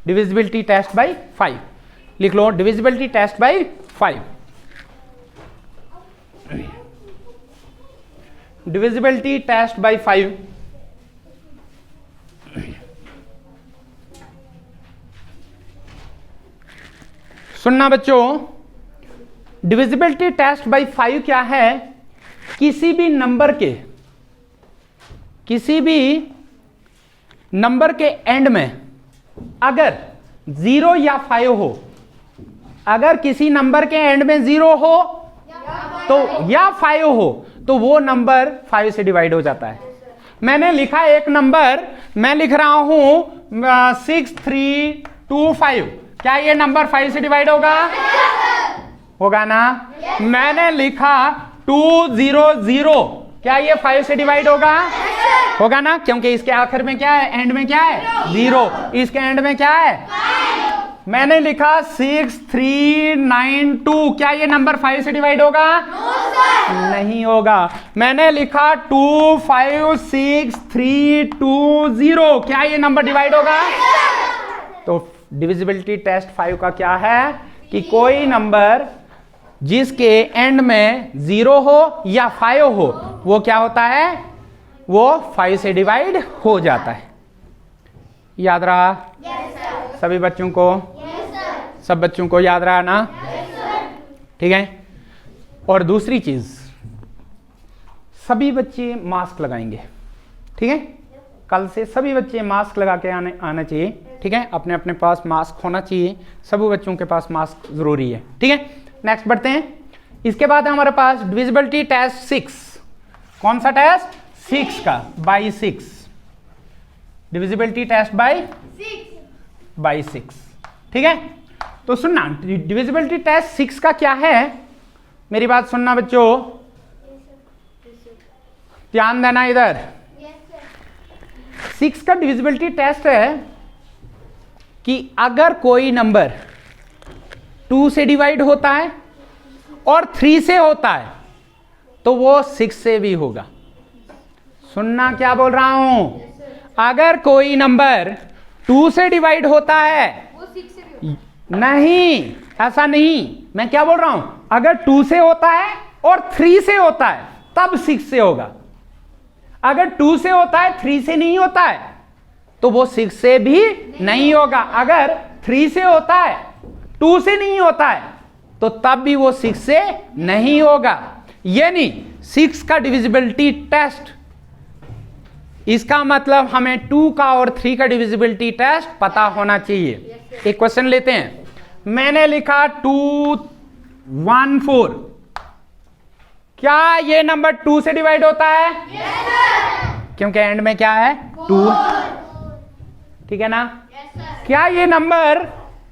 Speaker 1: divisibility test by 5 लिख लो, divisibility test by 5, divisibility test by 5। सुनना बच्चों, डिविजिबिलिटी टेस्ट बाय 5 क्या है? किसी भी नंबर के एंड में अगर 0 या 5 हो, अगर किसी नंबर के एंड में 0 हो तो या 5 हो तो वो नंबर 5 से डिवाइड हो जाता है। मैंने लिखा एक नंबर, मैं लिख रहा हूं 6325, क्या ये नंबर 5 से डिवाइड होगा? होगा ना? मैंने लिखा 200, क्या ये 5 से डिवाइड होगा? होगा ना? क्योंकि इसके आखिर में क्या है, एंड में क्या है? 0, इसके एंड में क्या है? मैंने लिखा 6392, क्या ये नंबर 5 से डिवाइड होगा? नहीं होगा। मैंने लिखा 256320, क्या ये नंबर डिवाइड होगा? तो डिविजिबिलिटी टेस्ट 5 का क्या है कि कोई नंबर जिसके एंड में 0 हो या 5 हो वो क्या होता है, वो 5 से डिवाइड हो जाता है। याद रहा? सभी बच्चों को? सब बच्चों को याद रहा ना? ठीक है। और दूसरी चीज, सभी बच्चे मास्क लगाएंगे, ठीक है? कल से सभी बच्चे मास्क लगा के आना चाहिए, ठीक है? अपने अपने पास मास्क होना चाहिए, सभी बच्चों के पास मास्क जरूरी है, ठीक है? नेक्स्ट बढ़ते हैं। इसके बाद है हमारे पास डिविजिबिलिटी टेस्ट 6। कौन सा टेस्ट? 6 का, बाई 6, डिविजिबिलिटी टेस्ट बाई 6, ठीक है? तो सुनना, डिविजिबिलिटी टेस्ट 6 का क्या है, मेरी बात सुनना बच्चों, ध्यान देना इधर। 6 का डिविजिबिलिटी टेस्ट है कि अगर कोई नंबर 2 से डिवाइड होता है और 3 से होता है तो वो 6 से भी होगा। सुनना क्या बोल रहा हूं, अगर कोई नंबर 2 से डिवाइड होता है,
Speaker 2: वो 6 से भी होता है।
Speaker 1: नहीं ऐसा नहीं, मैं क्या बोल रहा हूं, अगर 2 से होता है और 3 से होता है तब 6 से होगा। अगर 2 से होता है 3 से नहीं होता है तो वो 6 से भी नहीं होगा। अगर 3 से होता है 2 से नहीं होता है तो तब भी वो 6 से नहीं होगा। यानी 6 का डिविजिबिलिटी टेस्ट, इसका मतलब हमें 2 का और 3 का डिविजिबिलिटी टेस्ट पता होना चाहिए। एक क्वेश्चन लेते हैं। मैंने लिखा 214, क्या ये नंबर 2 से डिवाइड होता है? क्योंकि एंड में क्या है? 2, ठीक है ना? क्या ये नंबर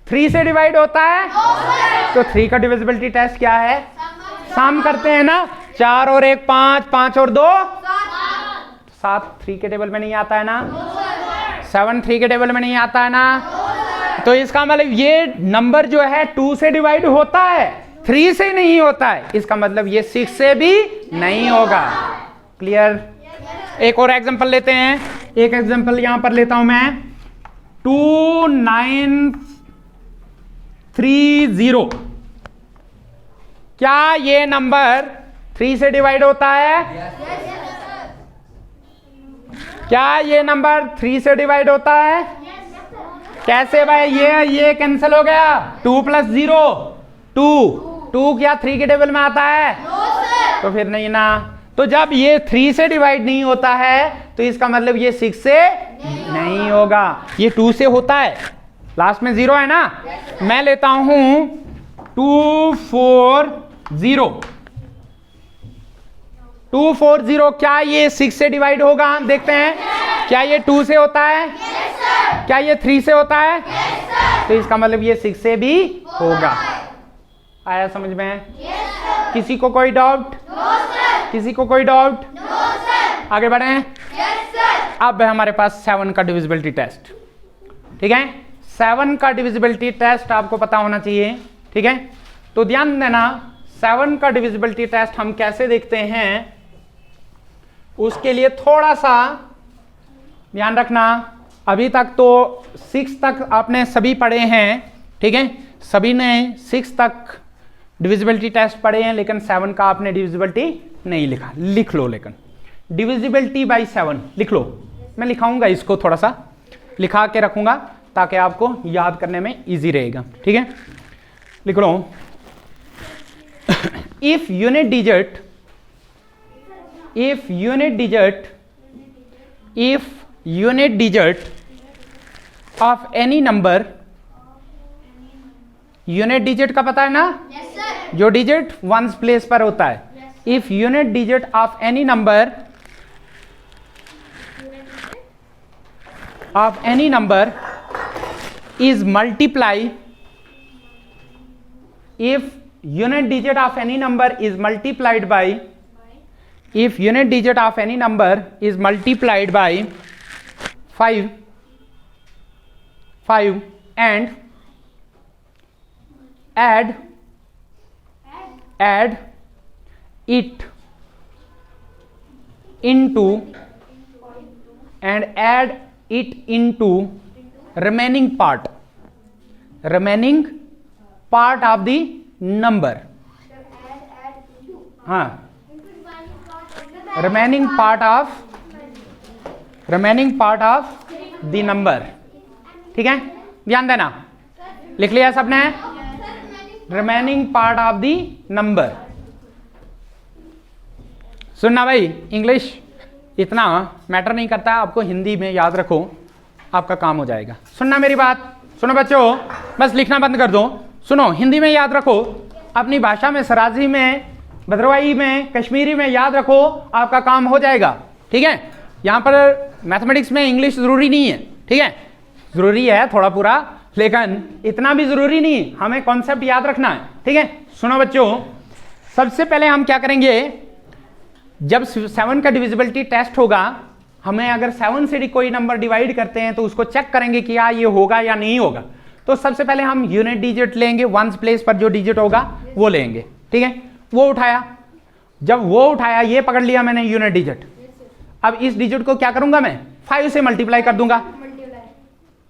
Speaker 1: 3 से डिवाइड होता है? तो 3 का डिविजिबिलिटी टेस्ट क्या है? सम करते हैं ना, 4 और 1 5, 5 और 2 7, 3 के टेबल में नहीं आता है ना? 7 3 के टेबल में नहीं आता है ना? तो इसका मतलब ये नंबर जो है 2 से डिवाइड होता है, 3 से नहीं होता है, इसका मतलब ये 6 से भी नहीं होगा। क्लियर? एक और एग्जांपल लेते हैं। एक एग्जांपल यहां पर लेता हूं मैं 2930। क्या ये नंबर 3 से डिवाइड होता है? क्या ये नंबर 3 से डिवाइड होता है? कैसे भाई? ये कैंसिल हो गया। 2 + 0 2 क्या 3 के टेबल में आता है? तो फिर नहीं ना। तो जब ये 3 से डिवाइड नहीं होता है तो इसका मतलब ये 6 से नहीं होगा, ये 2 से होता है। लास्ट में 0 है ना। मैं लेता हूं 240। 240 क्या ये 6 से डिवाइड होगा? देखते हैं। क्या ये 2 से होता है? क्या ये 3 से होता है? तो इसका मतलब ये 6 से भी होगा। आया समझ में? किसी को कोई डाउट? किसी को कोई डाउट? आगे बढ़े। अब है हमारे पास 7 का डिविजिबिलिटी टेस्ट। ठीक है, 7 का डिविजिबिलिटी टेस्ट आपको पता होना चाहिए। ठीक है, तो ध्यान देना 7 का डिविजिबिलिटी टेस्ट हम कैसे देखते हैं, उसके लिए थोड़ा सा ध्यान रखना। अभी तक तो 6 तक आपने सभी पढ़े हैं। ठीक है, सभी ने 6 तक डिविजिबिलिटी टेस्ट पढ़े हैं, लेकिन 7 का आपने डिविजिबिलिटी नहीं लिखा। लिख लो, लेकिन डिविजिबिलिटी बाय 7 लिख लो। मैं लिखाऊंगा इसको, थोड़ा सा लिखा के रखूंगा ताकि आपको याद करने में इजी रहेगा। ठीक है, लिख लो। If unit digit of any number, unit digit का पता है ना? जो डिजिट वंस प्लेस पर होता है। If unit digit of any number is multiply, if unit digit of any number is multiplied by 5 and add it into remaining part of the number. हाँ, remaining part of the number. ठीक है, ध्यान देना। लिख लिया सबने? Remaining part of the number. सुनना भाई, इंग्लिश इतना मैटर नहीं करता, आपको हिंदी में याद रखो, आपका काम हो जाएगा। सुनना मेरी बात, सुनो बच्चों, बस लिखना बंद कर दो। सुनो, हिंदी में याद रखो, अपनी भाषा में, सराजी में, भद्रवाही में, कश्मीरी में याद रखो, आपका काम हो जाएगा। ठीक है, यहाँ पर मैथमेटिक्स में इंग्लिश जरूरी नहीं है। ठीक है, जरूरी है थोड़ा पूरा, लेकिन इतना भी जरूरी नहीं, हमें कॉन्सेप्ट याद रखना है। ठीक है, सुनो बच्चों, सबसे पहले हम क्या करेंगे, जब 7 का डिविजिबिलिटी टेस्ट होगा, हमें अगर 7 से कोई नंबर डिवाइड करते हैं तो उसको चेक करेंगे कि या ये होगा या नहीं होगा। तो सबसे पहले हम यूनिट डिजिट लेंगे, वंस प्लेस पर जो डिजिट होगा वो लेंगे। ठीक है, वो उठाया, जब वो उठाया, ये पकड़ लिया मैंने यूनिट डिजिट। अब इस डिजिट को क्या करूंगा मैं? 5 से मल्टीप्लाई कर दूंगा।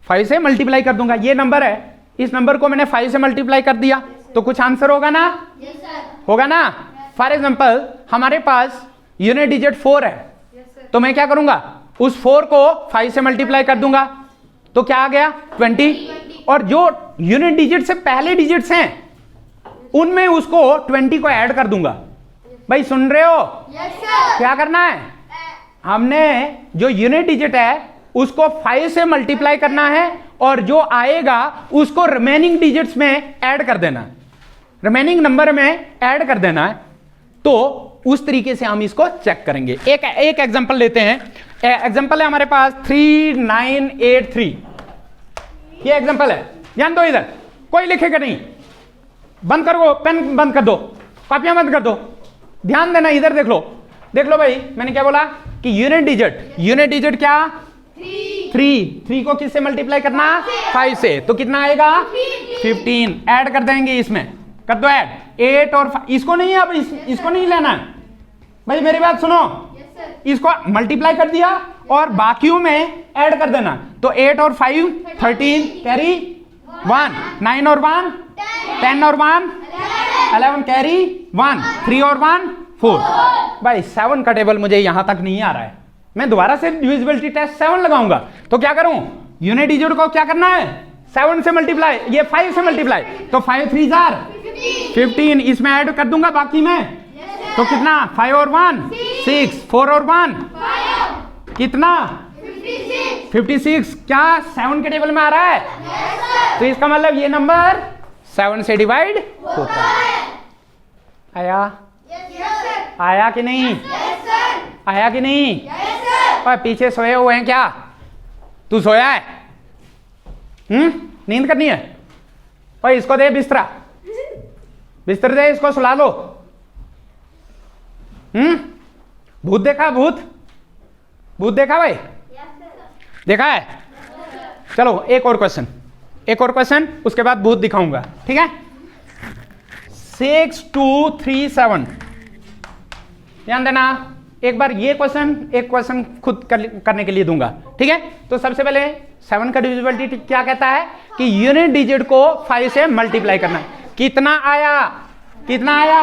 Speaker 1: 5 से मल्टीप्लाई कर दूंगा, ये नंबर है, इस नंबर को मैंने 5 से मल्टीप्लाई कर दिया, तो कुछ आंसर होगा ना? होगा ना? फॉर एग्जांपल हमारे पास यूनिट डिजिट 4 है, तो मैं क्या करूंगा, उस 4 को 5 से मल्टीप्लाई कर दूंगा, तो क्या आ गया? 20। और जो यूनिट डिजिट से पहले डिजिट्स हैं उनमें उसको 20 को ऐड कर दूंगा। भाई सुन रहे हो? क्या करना है, हमने जो यूनिट डिजिट है उसको 5 से मल्टीप्लाई करना है और जो आएगा उसको रिमेनिंग डिजिट्स में ऐड कर देना है, रिमेनिंग नंबर में ऐड कर देना है। तो उस तरीके से हम इसको चेक करेंगे। एक एग्जांपल लेते हैं। एग्जांपल है हमारे पास 3983, ये एग्जांपल है, ध्यान दो, इधर कोई लिखेगा नहीं, बंद करो, पेन बंद कर दो, कॉपियां बंद कर दो, ध्यान देना, इधर देख लो, देख लो भाई, मैंने क्या बोला कि यूनिट डिजिट क्या? 3 को किससे मल्टीप्लाई करना? 5 से, तो कितना आएगा? 15। ऐड कर देंगे, इसमें कर दो ऐड, 8 और 5, इसको नहीं, अब इसको नहीं लेना है भाई, मेरी बात सुनो, इसको मल्टीप्लाई कर दिया और बाकियों में ऐड कर देना। तो 8 और 5 13 कैरी 1, 9 और 1 10 और 1 11 कैरी 1, 3 और 1 4। भाई 7 का टेबल मुझे यहां तक नहीं आ रहा है, मैं दोबारा से डिविजिबिलिटी टेस्ट 7 लगाऊंगा। तो क्या करूं, यूनिट डिजिट को क्या करना है 7 से मल्टीप्लाई, ये 5 से मल्टीप्लाई, तो 5 3 15, इसमें ऐड कर दूंगा बाकी में। तो कितना 5 और 1 6, 4 और 1 कितना 56। क्या 7 के टेबल में आ रहा है? तो इसका मतलब ये नंबर 7 से डिवाइड होता है। आया? आया कि नहीं? आया कि नहीं? और पीछे सोए हुए हैं क्या? तू सोया है? नींद करनी है? और इसको दे बिस्तरा, बिस्तर दे, इसको सुला लो। भूत देखा? भूत भूत देखा भाई? देखा है? चलो एक और क्वेश्चन, एक और क्वेश्चन, उसके बाद भूत दिखाऊंगा, ठीक है। 6 2 3 7, ध्यान देना। एक बार ये क्वेश्चन, एक क्वेश्चन खुद करने के लिए दूंगा, ठीक है। तो सबसे पहले 7 का डिविजिबिलिटी क्या कहता है कि यूनिट डिजिट को 5 से मल्टीप्लाई करना है। कितना आया? कितना आया?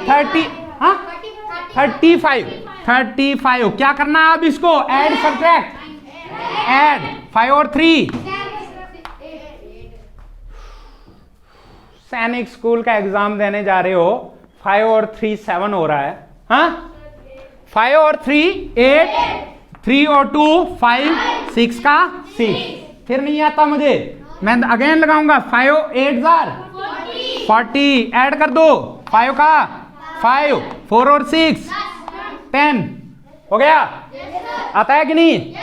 Speaker 1: 30, हाँ 35। क्या करना है अब इसको? ऐड सब्ट्रैक्ट, ऐड 5 और 3। सैनिक स्कूल का एग्जाम देने जा रहे हो, 5 और 3 7 हो रहा है, हाँ 5 और 3 8, 3 और 2 5, 6 का 6। फिर नहीं आता मुझे, मैं अगेन लगाऊंगा 5 8 40, ऐड कर दो 5 का 5, 4 और 6 10, हो गया? आता है कि नहीं?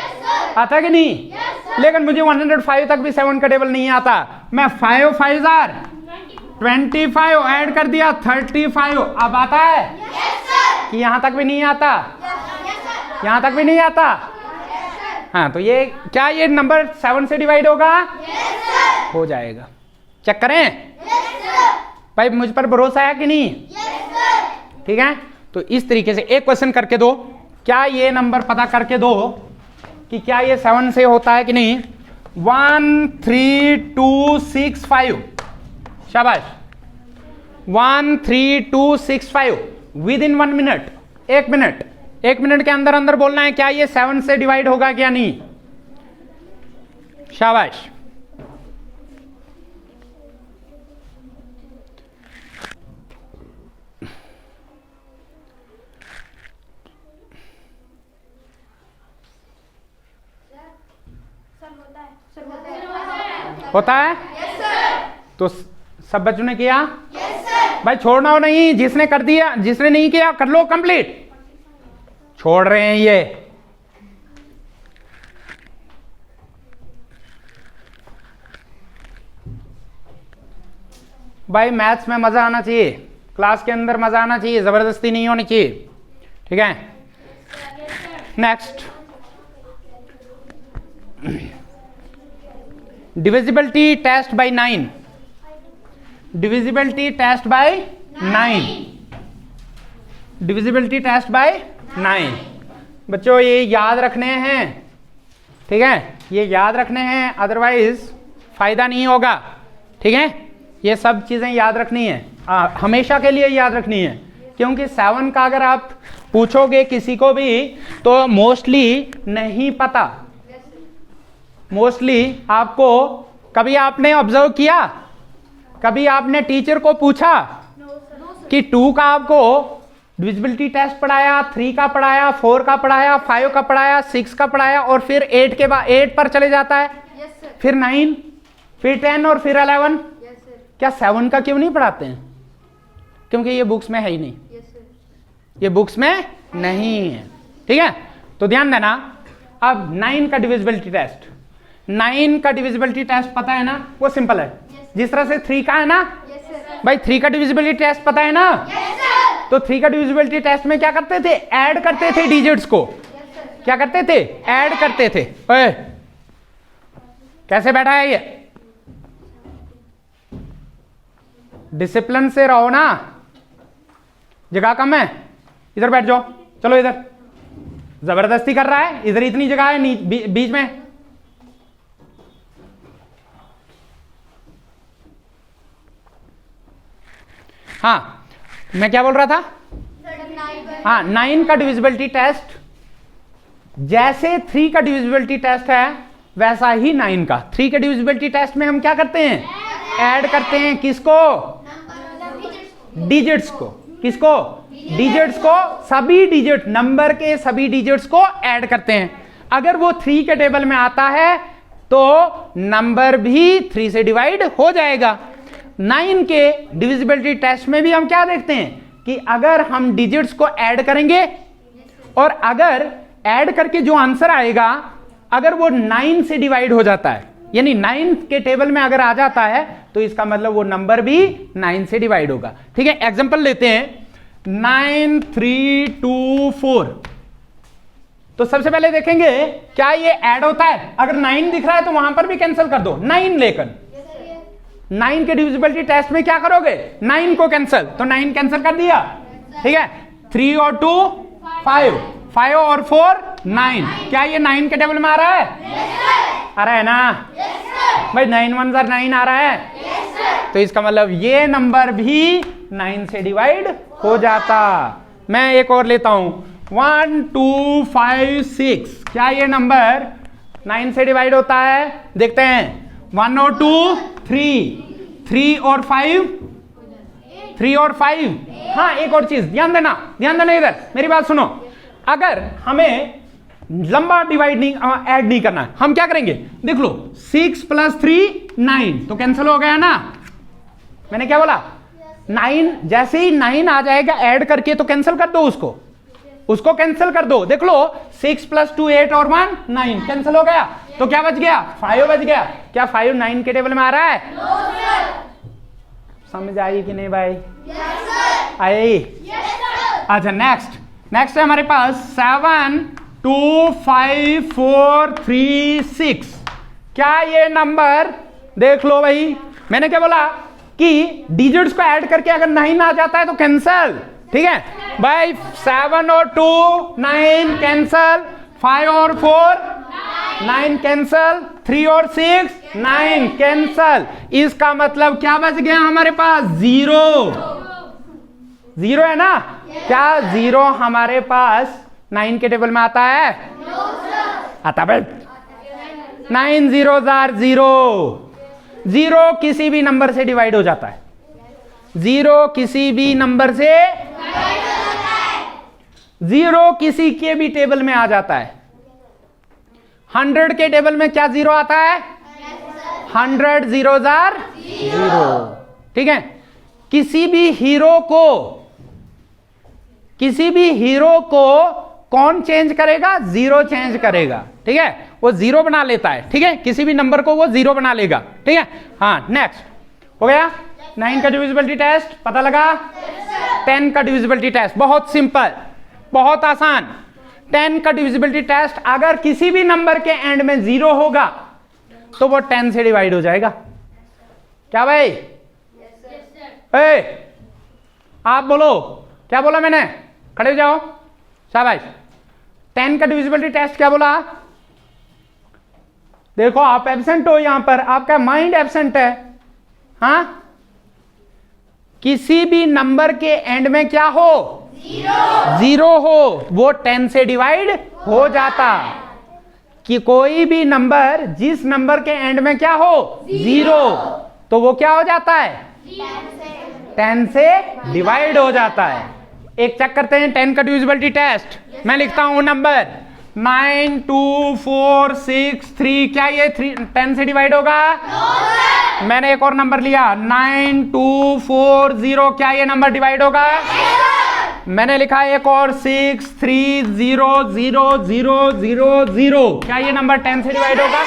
Speaker 1: आता है कि नहीं? लेकिन मुझे 105 तक भी 7 का टेबल नहीं आता। मैं 5 5 25 ऐड कर दिया 35। अब आता है कि यहां तक भी नहीं आता? यहां तक भी नहीं आता। हाँ, तो ये क्या, ये नंबर 7 से डिवाइड होगा? हो जाएगा। चेक करें भाई, मुझ पर भरोसा है कि नहीं? ठीक है, तो इस तरीके से एक क्वेश्चन करके दो, क्या ये नंबर पता करके दो कि क्या ये 7 से होता है कि नहीं। 1 3 2 6 5, शाबाश। 1 3 2 6 5 with in 1 minute, 1 minute, 1 minute के अंदर अंदर बोलना है क्या ये 7 से डिवाइड होगा क्या नहीं। शाबाश। होता है? तो सब बच्चों ने किया? भाई छोड़ना हो नहीं, जिसने कर दिया, जिसने नहीं किया कर लो कंप्लीट। छोड़ रहे हैं ये। भाई मैथ्स में मजा आना चाहिए, क्लास के अंदर मजा आना चाहिए, जबरदस्ती नहीं होनी चाहिए, ठीक है। Next, divisibility test by 9। Divisibility test by 9। Divisibility test by 9। बच्चों ये याद रखने हैं, ठीक है, ये याद रखने हैं, अदरवाइज फायदा नहीं होगा, ठीक है। ये सब चीजें याद रखनी है, हमेशा के लिए याद रखनी है, क्योंकि 7 का अगर आप पूछोगे किसी को भी तो मोस्टली नहीं पता। मोस्टली आपको, कभी आपने ऑब्जर्व किया, कभी आपने टीचर को पूछा कि 2 का आपको डिविजिबिलिटी टेस्ट पढ़ाया, 3 का पढ़ाया, 4 का पढ़ाया, 5 का पढ़ाया, 6 का पढ़ाया और फिर 8 के बाद 8 पर चले जाता है, फिर 9, फिर 10 और फिर 11। क्या 7 का क्यों नहीं पढ़ाते हैं? क्योंकि ये बुक्स में है ही नहीं, ये बुक्स में नहीं है, ठीक है। तो ध्यान देना। अब 9 का डिविजिबिलिटी टेस्ट, 9 का डिविजिबिलिटी टेस्ट पता है ना, वो सिंपल है। जिस तरह से 3 का है ना, भाई 3 का डिविजिबिलिटी टेस्ट पता है ना, तो 3 का डिविजिबिलिटी टेस्ट में क्या करते थे? ऐड करते थे डिजिट्स को। क्या करते थे? ऐड करते थे। ओए, कैसे बैठा है ये? डिसिप्लिन से रहो ना, जगह कम है, इधर बैठ जाओ, चलो इधर। जबरदस्ती कर रहा है, इधर इतनी जगह है बीच में। हाँ, मैं क्या बोल रहा था? हाँ, 9 का डिविजिबिलिटी टेस्ट जैसे 3 का डिविजिबिलिटी टेस्ट है वैसा ही 9 का। 3 के डिविजिबिलिटी टेस्ट में हम क्या करते हैं? ऐड करते हैं किसको? डिजिट्स को। किसको? डिजिट्स को। सभी डिजिट, नंबर के सभी डिजिट्स को ऐड करते हैं। अगर वो 3 के टेबल में आता है तो नंबर भी 3 से डिवाइड हो जाएगा। 9 के डिविजिबिलिटी टेस्ट में भी हम क्या देखते हैं कि अगर हम डिजिट्स को ऐड करेंगे और अगर ऐड करके जो आंसर आएगा अगर वो 9 से डिवाइड हो जाता है, यानी 9 के टेबल में अगर आ जाता है तो इसका मतलब वो नंबर भी 9 से डिवाइड होगा। ठीक है, एग्जांपल लेते हैं 9 3 2 4। तो सबसे पहले देखेंगे क्या ये ऐड होता है। अगर 9 दिख रहा है तो वहां पर भी कैंसिल कर दो 9 लेकर। 9 के डिविजिबिलिटी टेस्ट में क्या करोगे? 9 को कैंसिल, तो 9 कैंसिल कर दिया। ठीक है, 3 और 2 5, 5 और 4 9। क्या ये 9 के टेबल में आ रहा है? आ रहा है ना? भाई 9 1 9 आ रहा है। तो इसका मतलब ये नंबर भी 9 से डिवाइड हो जाता। मैं एक और लेता हूं 1 2 5 6। क्या ये नंबर 9 से डिवाइड होता है? देखते हैं 1 और 2 3, 3 और 5 3 और 5। हाँ, एक और चीज ध्यान देना इधर मेरी बात सुनो। अगर हमें लंबा डिवाइड नहीं ऐड नहीं करना है, हम क्या करेंगे? देख लो 6 + 3 9, तो कैंसिल हो गया ना। मैंने क्या बोला? 9 जैसे ही 9 आ जाएगा ऐड करके तो कैंसिल कर दो उसको कैंसिल कर दो। देख लो 6 + 2 8 और 1 9, कैंसिल हो गया। तो क्या बच गया? 5 बच गया। क्या 5 9 के टेबल में आ रहा है? समझ आई कि नहीं भाई? आई? अच्छा, नेक्स्ट है हमारे पास 7 2 5 4 3 6। क्या ये नंबर देख लो भाई, मैंने क्या बोला कि डिजिट्स को ऐड करके अगर 9 आ जाता है तो कैंसल। ठीक है भाई, 7 और 2 9 कैंसल, 5 और 4 9 कैंसल, 3 और 6 9 कैंसल। इसका मतलब क्या बच गया हमारे पास? 0 है ना? क्या 0 हमारे पास 9 के टेबल में आता है? आता है। 9 0s are 0 किसी भी नंबर से डिवाइड हो जाता है। 0 किसी भी नंबर से 0 किसी के भी टेबल में आ जाता है। 100 के टेबल में क्या 0 आता है? 100 0s are 0। ठीक है, किसी भी हीरो को कौन चेंज करेगा? 0 चेंज करेगा। ठीक है, वो 0 बना लेता है। ठीक है, किसी भी नंबर को वो 0 बना लेगा। ठीक है, हाँ, नेक्स्ट हो गया। 9 का डिविजिबिलिटी टेस्ट पता लगा। 10 का डिविजिबिलिटी टेस्ट बहुत सिंपल, बहुत आसान। 10 का डिविजिबिलिटी टेस्ट अगर किसी भी नंबर के एंड में 0 होगा तो वो 10 से डिवाइड हो जाएगा। क्या भाई? आप बोलो, क्या बोला मैंने? खड़े हो जाओ, शाबाश। 10 का डिविजिबिलिटी टेस्ट क्या बोला? देखो आप एब्सेंट हो, यहां पर आपका माइंड एब्सेंट है। हाँ, किसी भी नंबर के एंड में क्या हो? 0 हो, वो 10 से डिवाइड हो जाता। कि कोई भी नंबर जिस नंबर के एंड में क्या हो? 0, तो वो क्या हो जाता है? 10 से डिवाइड हो जाता है। एक चेक करते हैं 10 का डिविजिबिलिटी टेस्ट। मैं लिखता हूं नंबर 9 2 4 6 3। क्या ये 10 से डिवाइड होगा? मैंने एक और नंबर लिया 9 2 4 0। क्या ये नंबर डिवाइड होगा? मैंने लिखा एक और 6 3 0 0 0 0 0। क्या ये नंबर 10 से डिवाइड होगा?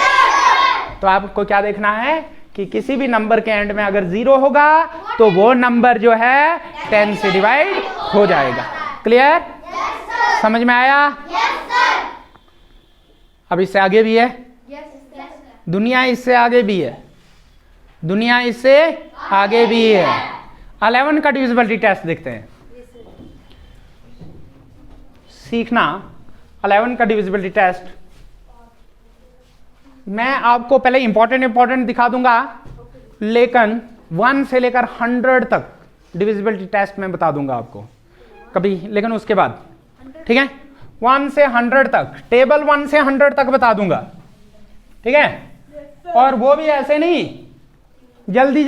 Speaker 1: तो आपको क्या देखना है कि किसी भी नंबर के एंड में अगर 0 होगा तो वो नंबर जो है 10 से डिवाइड हो जाएगा। क्लियर? समझ में आया? अब इससे आगे भी है, दुनिया इससे आगे भी है, दुनिया इससे आगे भी है। 11 का डिविजिबिलिटी टेस्ट देखते हैं। सीखना 11 का डिविजिबिलिटी टेस्ट मैं आपको पहले इंपॉर्टेंट दिखा दूंगा, लेकिन 1 से लेकर 100 तक डिविजिबिलिटी टेस्ट में बता दूंगा आपको कभी, लेकिन उसके बाद ठीक है 1 से 100 तक, टेबल 1 से 100 तक बता दूंगा, ठीक है। और वो भी ऐसे नहीं जल्दी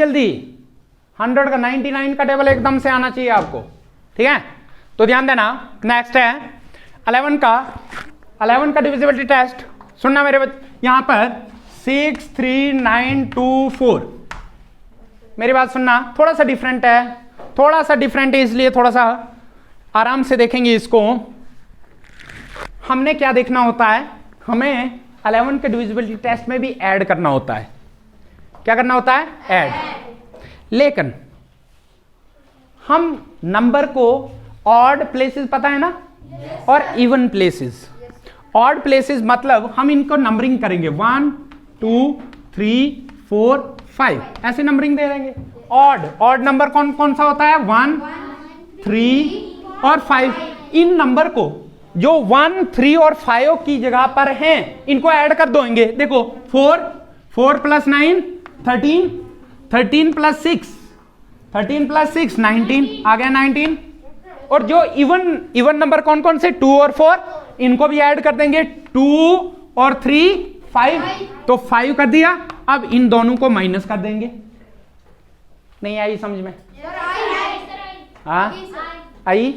Speaker 1: 100 का 99 का टेबल एकदम से आना चाहिए आपको, ठीक है। तो ध्यान देना, नेक्स्ट है 11 का डिविजिबिलिटी टेस्ट। सुनना मेरे यहां पर 6 3 9 2 4, मेरी बात सुनना, थोड़ा सा डिफरेंट है इसलिए थोड़ा सा आराम से देखेंगे इसको। हमने क्या देखना होता है, हमें 11 के डिविजिबिलिटी टेस्ट में भी ऐड करना होता है। क्या करना होता है? ऐड। लेकिन हम नंबर को ऑड प्लेसेस पता है ना, और इवन प्लेसेस। ऑड प्लेसेस मतलब हम इनको नंबरिंग करेंगे 1 2 3 4 5 ऐसे नंबरिंग दे देंगे। ऑड नंबर कौन कौन सा होता है? 1 3 और 5। इन नंबर को जो 1 3 और 5 की जगह पर हैं इनको ऐड कर दोगे। देखो 4 प्लस 9 13, 13 प्लस 6 19 आ गया 19। और जो इवन नंबर कौन कौन से? 2 और 4, इनको भी ऐड कर देंगे 2 और 3 5, तो 5 कर दिया। अब इन दोनों को माइनस कर देंगे। नहीं आई समझ में? हाँ आई।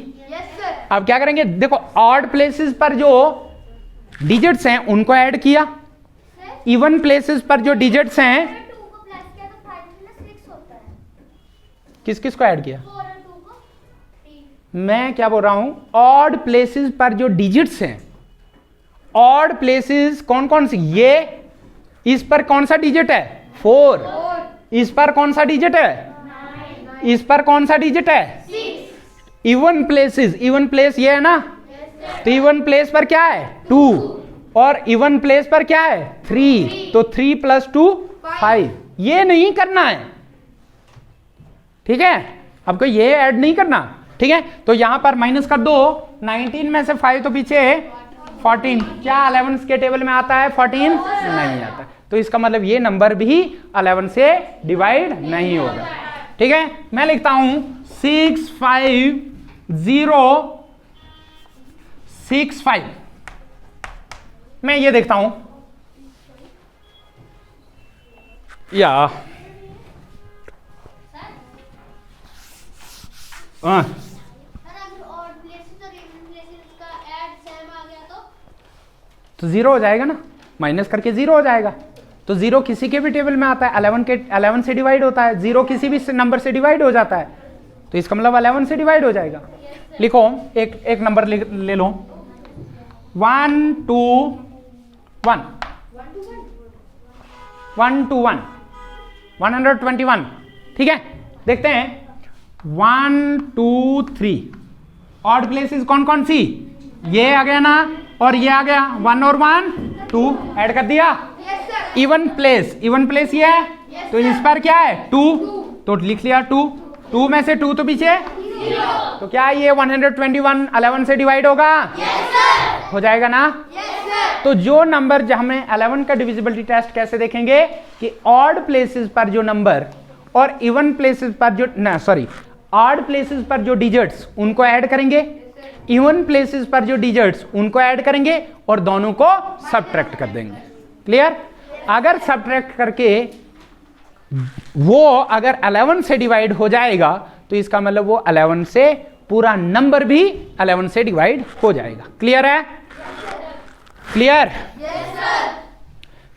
Speaker 1: अब क्या करेंगे? देखो ऑड प्लेसेस पर जो डिजिट्स हैं उनको ऐड किया, इवन प्लेसेस पर जो डिजिट्स हैं किस किस को ऐड किया? मैं क्या बोल रहा हूं, ऑड प्लेसेस पर जो डिजिट्स हैं, ऑड प्लेसेस कौन कौन सी? ये इस पर कौन सा डिजिट है? 4। इस पर कौन सा डिजिट है? 9। इस पर कौन सा डिजिट है? 6। इवन प्लेस ये है ना, तो इवन प्लेस पर क्या है? 2, और इवन प्लेस पर क्या है? 3, तो 3 प्लस 2 5। ये नहीं करना है, ठीक है, आपको ये ऐड नहीं करना, ठीक है। तो यहां पर माइनस कर दो, 19 में से 5 तो पीछे 14। क्या 11 के टेबल में आता है 14? नहीं आता। तो इसका मतलब ये नंबर भी 11 से डिवाइड नहीं होगा, ठीक है। मैं लिखता हूं 6 5 0 6 5। मैं ये देखता हूं या तो 0 हो जाएगा ना, माइनस करके 0 हो जाएगा। तो 0 किसी के भी टेबल में आता है, 11 से डिवाइड होता है, 0 किसी भी नंबर से डिवाइड हो जाता है, तो इसका मतलब 11 से डिवाइड हो जाएगा। लिखो एक नंबर ले लो, 1 2 1 1 2 1 121, ठीक है। देखते हैं 1 2 3 ऑड प्लेसेस कौन कौन सी? ये आ गया ना, और ये आ गया 1 और 1 2 ऐड कर दिया। इवन प्लेस ये है, तो इस पर क्या है? 2, तो लिख लिया 2 में से 2 तो पीछे, तो क्या ये 121 11 से डिवाइड होगा? हो जाएगा ना। तो जो नंबर जो हमें 11 का डिविजिबिलिटी टेस्ट कैसे देखेंगे कि ऑड प्लेसेस पर जो नंबर और इवन प्लेसेस पर जो ऑड प्लेसेस पर जो डिजिट्स उनको ऐड करेंगे, इवन प्लेसेस पर जो डिजिट्स उनको ऐड करेंगे और दोनों को सबट्रैक्ट कर देंगे। क्लियर? अगर सबट्रैक्ट करके वो अगर 11 से डिवाइड हो जाएगा तो इसका मतलब वो 11 से पूरा नंबर भी 11 से डिवाइड हो जाएगा। क्लियर है? क्लियर?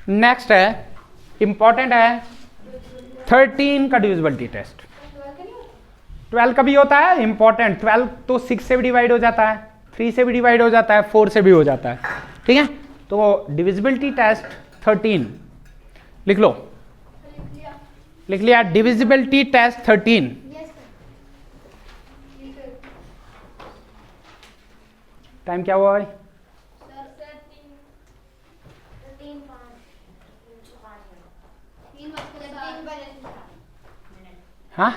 Speaker 1: नेक्स्ट है, इंपॉर्टेंट है 13 का डिविजिबिलिटी टेस्ट। 12 का भी होता है इंपॉर्टेंट। 12 तो 6 से भी डिवाइड हो जाता है, 3 से भी डिवाइड हो जाता है, 4 से भी हो जाता है, ठीक है। तो डिविजिबिलिटी टेस्ट 13 लिख लो, लिख लिया डिविजिबिलिटी टेस्ट 13। टाइम क्या हुआ भाई? हाँ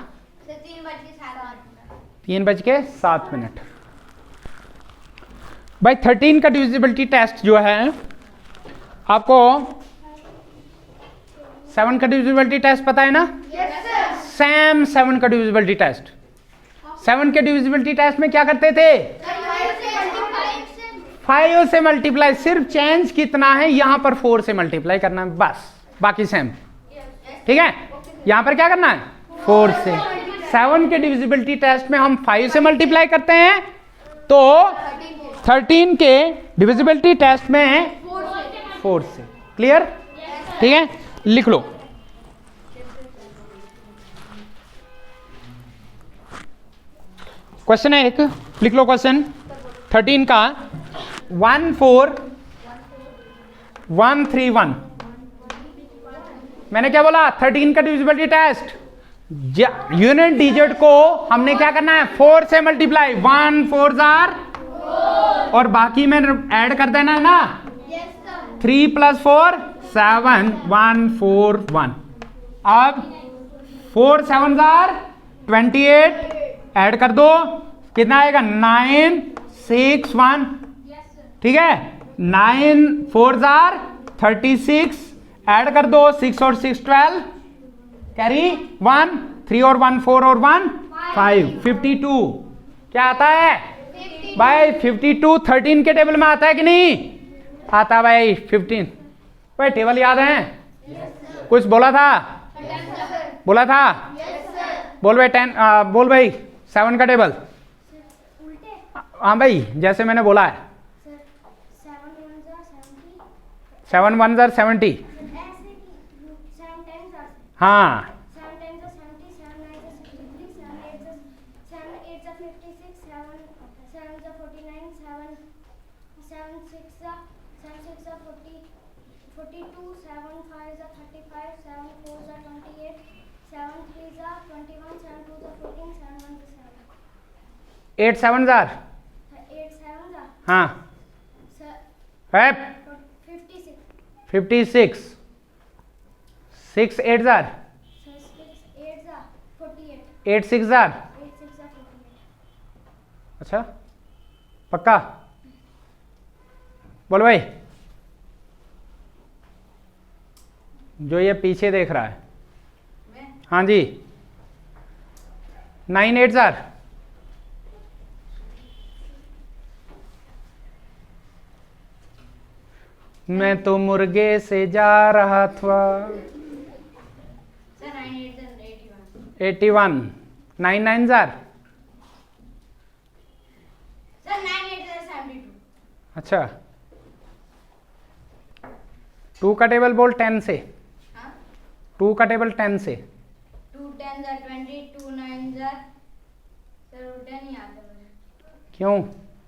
Speaker 1: 3:07। भाई 13 का डिविजिबिलिटी टेस्ट जो है आपको 7 का डिविजिबिलिटी टेस्ट पता है ना? सेम 7 का डिविजिबिलिटी टेस्ट। 7 के डिविजिबिलिटी टेस्ट में क्या करते थे? 5 से मल्टीप्लाई, सिर्फ चेंज कितना है यहां पर 4 से मल्टीप्लाई करना है बस, बाकी सेम। ठीक है, यहां पर क्या करना है? 4 से। 7 के डिविजिबिलिटी टेस्ट में हम 5 से मल्टीप्लाई करते हैं, तो 13 के डिविजिबिलिटी टेस्ट में 4 से। क्लियर? ठीक है, लिख लो। क्वेश्चन है एक, लिख लो क्वेश्चन 13 का 14131। मैंने क्या बोला? 13 का डिविजिबिलिटी टेस्ट, यूनिट डिजिट को हमने क्या करना है? 4 से मल्टीप्लाई, 1 4 जार और बाकी में ऐड कर देना है ना। 3 + 4 7 1 4 1। अब 4 7 जार 28, ऐड कर दो, कितना आएगा? 9 6 1। ठीक है, 9 4 जार 36, ऐड कर दो, 6 और 6 12, कैरी 1, 3 और 1 4 और 1 5, 52। क्या आता है भाई? 52 13 के टेबल में आता है कि नहीं आता भाई? 15 भाई टेबल याद है? कुछ बोला था? बोला था? बोल भाई 10, बोल भाई 7 का टेबल। हाँ भाई, जैसे मैंने बोला है 7 1 जार 70। हाँ, 8 7 जार, हाँ 56, 6 8 जार, 8 6 जार। अच्छा पक्का? बोलो भाई, जो ये पीछे देख रहा है। हाँ जी, 9 8 जार, मैं तो मुर्गे से जा रहा था। 81, 9 9 जार। अच्छा, 2 का टेबल बोल 10 से। 2 का टेबल 10 से।
Speaker 2: 2 10 जार 20, 2 9 जार सर उल्टा नहीं आता।
Speaker 1: क्यों?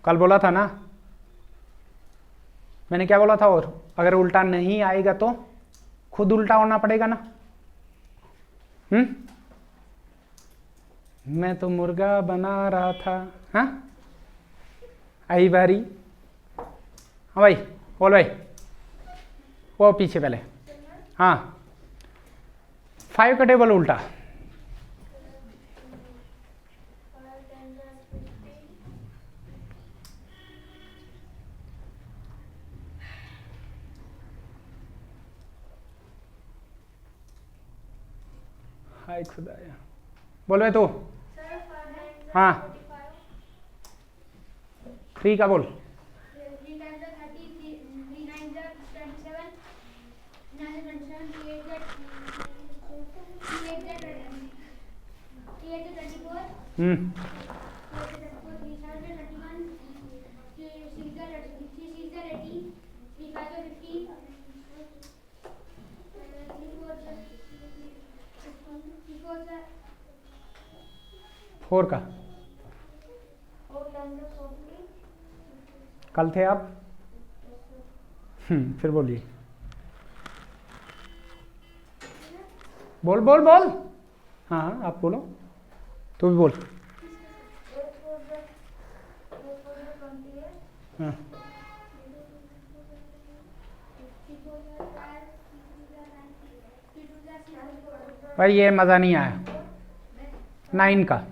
Speaker 1: कल बोला था ना मैंने, क्या बोला था? और अगर उल्टा नहीं आएगा तो खुद उल्टा होना पड़ेगा ना। मैं तो मुर्गा बना रहा था। हाँ आई बारी। हाँ भाई बोल भाई, वो पीछे पहले। हाँ 5 का टेबल उल्टा। हाय खुदाया, बोल भाई तू। हाँ 3 का बोल। 4 का। कल थे आप? फिर बोलिए, बोल बोल बोल। हाँ आप बोलो, तू भी बोल। हाँ भाई ये मज़ा नहीं आया। 9 का।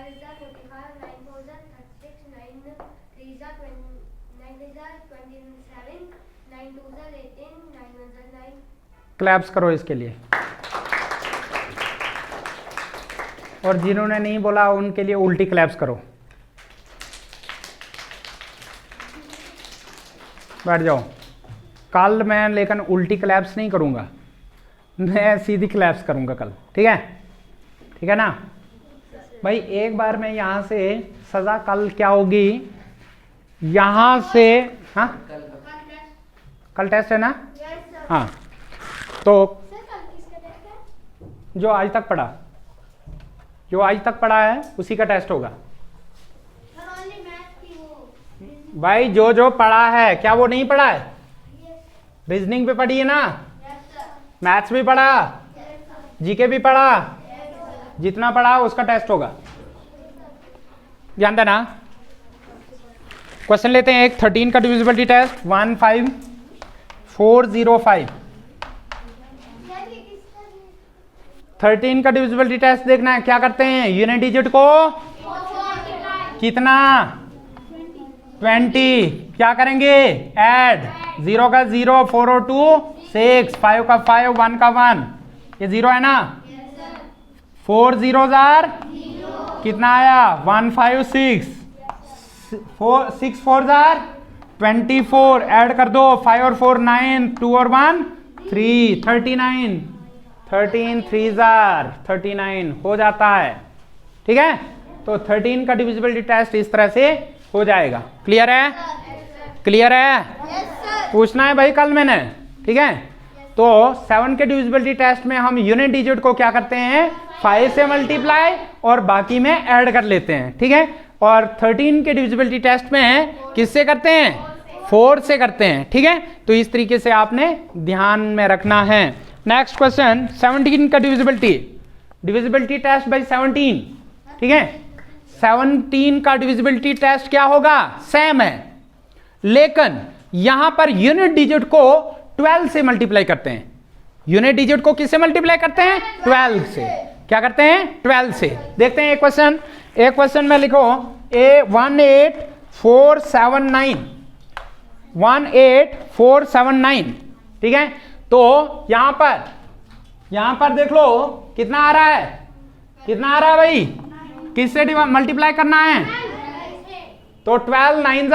Speaker 3: is the 45, 9 4 is 36, 9 3 is 20, 9 is 27, 9 2 is 18, 9 1 is 9.
Speaker 1: Claps करो इसके लिए। और जिन्होंने नहीं बोला उनके लिए उल्टी क्लैप्स करो। बैठ जाओ। कल मैं लेकिन उल्टी क्लैप्स नहीं करूंगा, मैं सीधी क्लैप्स करूंगा कल, ठीक है? ठीक है ना भाई? एक बार मैं यहां से सजा कल क्या होगी, यहां से, हाँ कल टेस्ट है ना? हाँ, तो जो आज तक पढ़ा, जो आज तक पढ़ा है उसी का टेस्ट होगा भाई। जो जो पढ़ा है, क्या वो नहीं पढ़ा है? रीजनिंग भी पढ़ी है ना, मैथ्स भी पढ़ा, जीके भी पढ़ा, जितना पढ़ा उसका टेस्ट होगा, ध्यान देना। क्वेश्चन लेते हैं एक 13 का डिविजिबिलिटी टेस्ट 15405। 13 का डिविजिबिलिटी टेस्ट देखना है, क्या करते हैं? यूनिट डिजिट को कितना 20 क्या करेंगे? ऐड, 0 का 0, 4 और 2 6, 5 का 5, 1 का 1, ये 0 है ना? 4 0 कितना आया? 156, 6 4 24, ऐड कर दो, 5 और 4 9, 2 और 1 3, 39, 13 3 39 हो जाता है, ठीक है? तो 13 का डिविजिबिलिटी टेस्ट इस तरह से हो जाएगा। क्लियर है? क्लियर है? पूछना है भाई कल मैंने, ठीक है? तो 7 के डिविजिबिलिटी टेस्ट में हम यूनिट डिजिट को क्या करते हैं? 5 से मल्टीप्लाई और बाकी में ऐड कर लेते हैं, ठीक है? और 13 के डिविजिबिलिटी टेस्ट में किससे करते हैं? 4 से करते हैं, ठीक है? तो इस तरीके से आपने ध्यान में रखना है। नेक्स्ट क्वेश्चन 17 का डिविजिबिलिटी टेस्ट बाई 17, ठीक है? 17 का डिविजिबिलिटी टेस्ट क्या होगा? सेम है, लेकिन यहां पर यूनिट डिजिट को 12 से मल्टीप्लाई करते हैं। यूनिट डिजिट को किससे मल्टीप्लाई करते हैं? 12 से। क्या करते हैं? 12 से। देखते हैं एक क्वेश्चन में लिखो 18479, 18479, ठीक है? तो यहां पर देख लो कितना आ रहा है, कितना आ रहा है भाई? किससे मल्टीप्लाई करना है? तो 12 9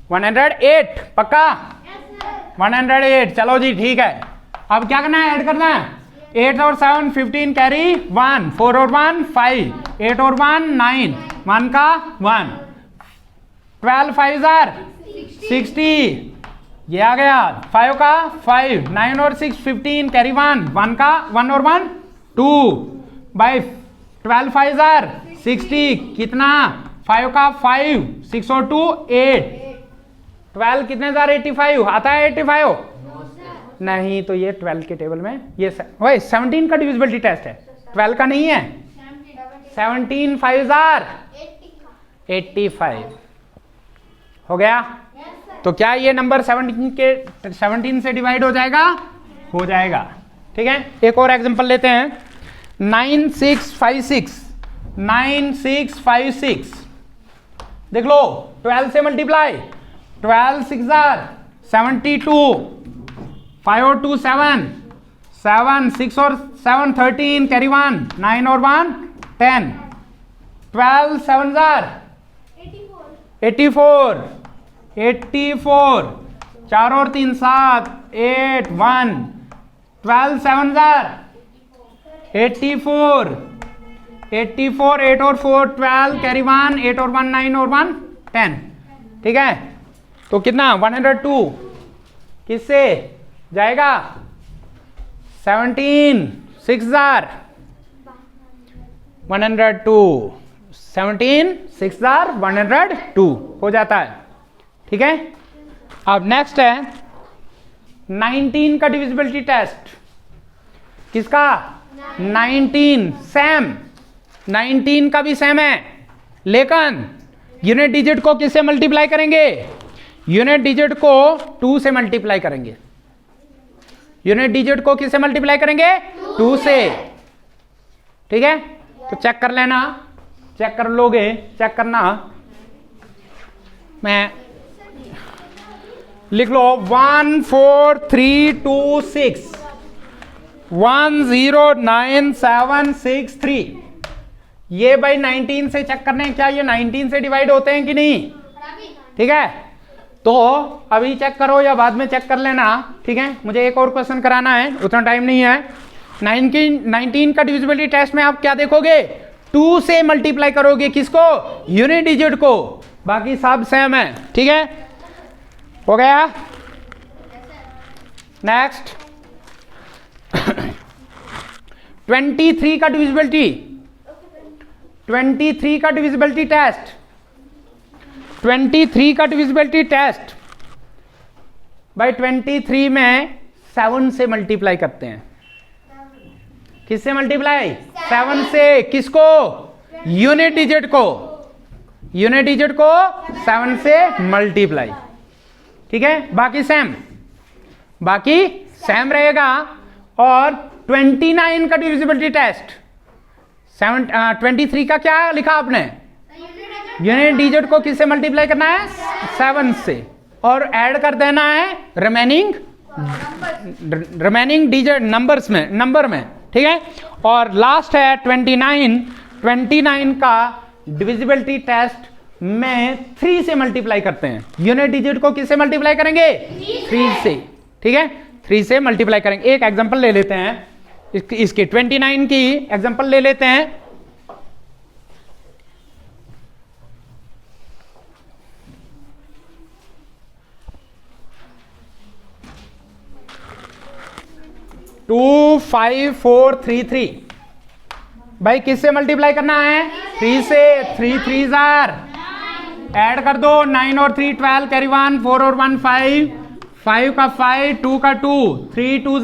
Speaker 1: 108, पक्का? 108, चलो जी ठीक है। अब क्या करना है? ऐड करना है। 8 और 7 15 कैरी 1, 4 और 1 5, 8 और 1 9, 1 का 1, 12 5 60, ये आ गया। 5 का 5, 9 और 6 15 कैरी 1, 1 का 1 और 1 2 बाई 12 5 60, कितना? 5 का 5, 6 और 2 8, 12 कितने 85 आता है? 85 नहीं, तो ये 12 के टेबल में ये वही 17 का डिविजिबिलिटी टेस्ट है, 12 का नहीं है। 17 5 85 हो गया। तो क्या ये नंबर 17 से डिवाइड हो जाएगा? हो जाएगा, ठीक है? एक और एग्जांपल लेते हैं 9656, देख लो 12 से मल्टीप्लाई, 12 6 72, 5 और 2 7, 7 6 और 7 13 कैरी 1, 9 और 1 10, 12 7 84, 4 और 3 7 8 1, 12 7 84, 8 और 4 12 कैरी 1, 8 और 1 9 और 1 10, ठीक है? तो कितना? 102 किससे जाएगा? 17 6 102, 17 6 102 हो जाता है, ठीक है? अब नेक्स्ट है 19 का डिविजिबिलिटी टेस्ट। किसका? 19 सेम, 19 का भी सेम है, लेकिन यूनिट डिजिट को किससे मल्टीप्लाई करेंगे? यूनिट डिजिट को 2 से मल्टीप्लाई करेंगे। यूनिट डिजिट को किससे मल्टीप्लाई करेंगे? 2 से। ठीक है, तो चेक कर लेना, चेक कर लोगे, चेक करना। मैं लिख लो 14326 109763। ये भाई 19 से चेक करने हैं, क्या ये 19 से डिवाइड होते हैं कि नहीं? ठीक है, तो अभी चेक करो या बाद में चेक कर लेना। ठीक है, मुझे एक और क्वेश्चन कराना है, उतना टाइम नहीं है। 19 का डिविजिबिलिटी टेस्ट में आप क्या देखोगे? 2 से मल्टीप्लाई करोगे, किसको? यूनिट डिजिट को, बाकी सब सेम है। ठीक है, हो गया। नेक्स्ट 23 का डिविजिबिलिटी, 23 का डिविजिबिलिटी टेस्ट, 23 का डिविजिबिलिटी टेस्ट भाई 23 में 7 से मल्टीप्लाई करते हैं। किससे मल्टीप्लाई? 7 से। किसको? यूनिट डिजिट को, यूनिट डिजिट को 7 से मल्टीप्लाई। ठीक है, बाकी सेम, बाकी सेम रहेगा। और 29 का डिविजिबिलिटी टेस्ट, 23 का क्या लिखा आपने? यूनिट डिजिट को किससे मल्टीप्लाई करना है? 7 से, और ऐड कर देना है रिमेनिंग डिजिट नंबर्स में, नंबर में। ठीक है, और लास्ट है 29 का डिविजिबिलिटी टेस्ट में 3 से मल्टीप्लाई करते हैं। यूनिट डिजिट को किससे मल्टीप्लाई करेंगे? 3 से। ठीक है, 3 से मल्टीप्लाई करेंगे। एक एग्जांपल ले लेते हैं, इसकी 29 की एग्जांपल ले लेते हैं। टू 5 4 3 3 भाई किससे मल्टीप्लाई करना है? 3 से। 3 3 ऐड कर दो, 9 और 3 12, कैरी 1, 4 और 1 5, 5 का 5, 2 का 2, 3 2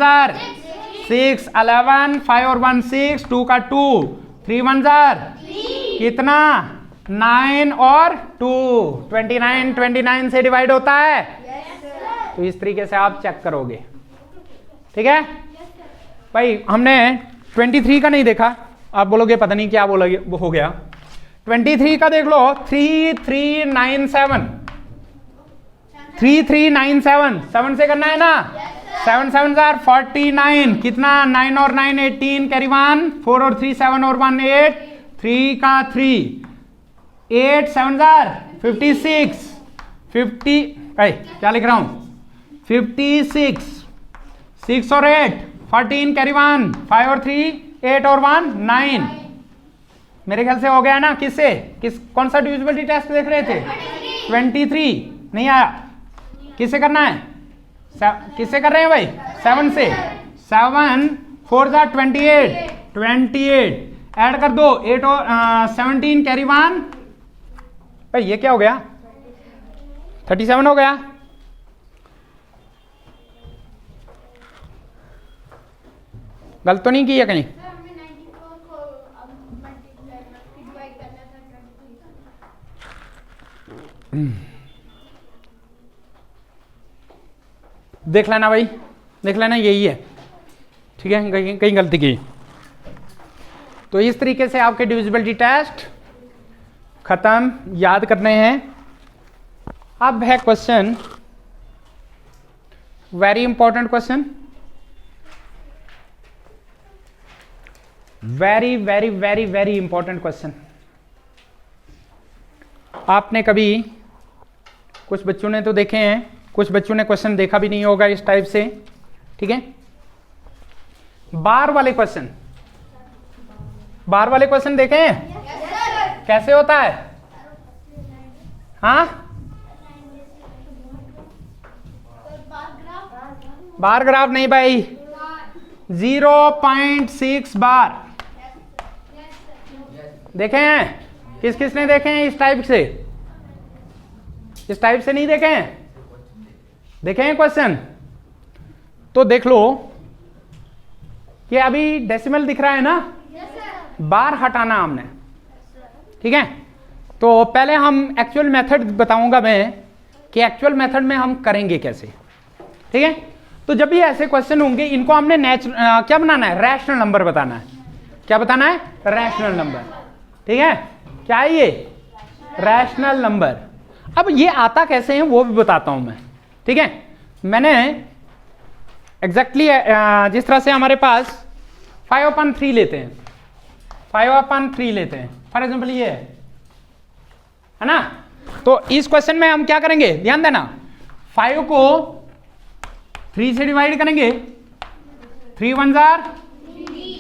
Speaker 1: 6, 11, 5 और 1 6, 2 का 2, 3 1 कितना? 9 और 2, 29 से डिवाइड होता है। तो इस तरीके से आप चेक करोगे। ठीक है भाई, हमने 23 का नहीं देखा, आप बोलोगे पता नहीं क्या बोलोगे, वो हो गया। 23 का देख लो, 3397, 3397, 7 से करना है ना? 7 7 49, कितना? 9 और 9 18, कैरी 1, 4 और 3 7 और 1 8, 3 का 3, 8 7 56, 50, क्या लिख रहा हूं? 56, 6 और 8 14, कैरी 1, 5 और 3 8 और 1 9। मेरे ख्याल से हो गया ना? किससे? कौन सा डिविजिबिलिटी टेस्ट देख रहे थे? 23 नहीं आया। किससे करना है? किससे कर रहे हैं भाई? 7 से। 7 4 28 ऐड कर दो, 8 और 17, कैरी 1। भाई ये क्या हो गया? 37 हो गया। गलत तो नहीं की है कहीं? देख लेना भाई, देख लेना, यही है। ठीक है, कहीं गलती की। तो इस तरीके से आपके डिविजिबिलिटी टेस्ट खत्म, याद करने हैं। अब है question, very important question, very very very very important question. आपने कभी, कुछ बच्चों ने तो देखे हैं, कुछ बच्चों ने क्वेश्चन देखा भी नहीं होगा इस टाइप से। ठीक है, बार वाले क्वेश्चन, बार वाले क्वेश्चन देखे हैं? कैसे होता है? हाँ, बार ग्राफ नहीं भाई, 0.6 बार देखे हैं? किस किस ने देखे हैं इस टाइप से? इस टाइप से नहीं देखे हैं? देखे हैं क्वेश्चन? तो देख लो, ये अभी डेसिमल दिख रहा है ना? बार हटाना हमने। ठीक है, तो पहले हम एक्चुअल मेथड बताऊंगा मैं कि एक्चुअल मेथड में हम करेंगे कैसे। ठीक है, तो जब भी ऐसे क्वेश्चन होंगे, इनको हमने क्या बनाना है? रैशनल नंबर बताना है। क्या बताना है? Rational number. ठीक है, क्या है ये? Rational number. अब ये आता कैसे है वो भी बताता हूं मैं। ठीक है, मैंने एग्जैक्टली जिस तरह से हमारे पास 5/3 लेते हैं, 5/3 लेते हैं फॉर एग्जाम्पल, ये है ना। तो इस क्वेश्चन में हम क्या करेंगे, ध्यान देना, 5 को 3 से डिवाइड करेंगे, 3 1 जार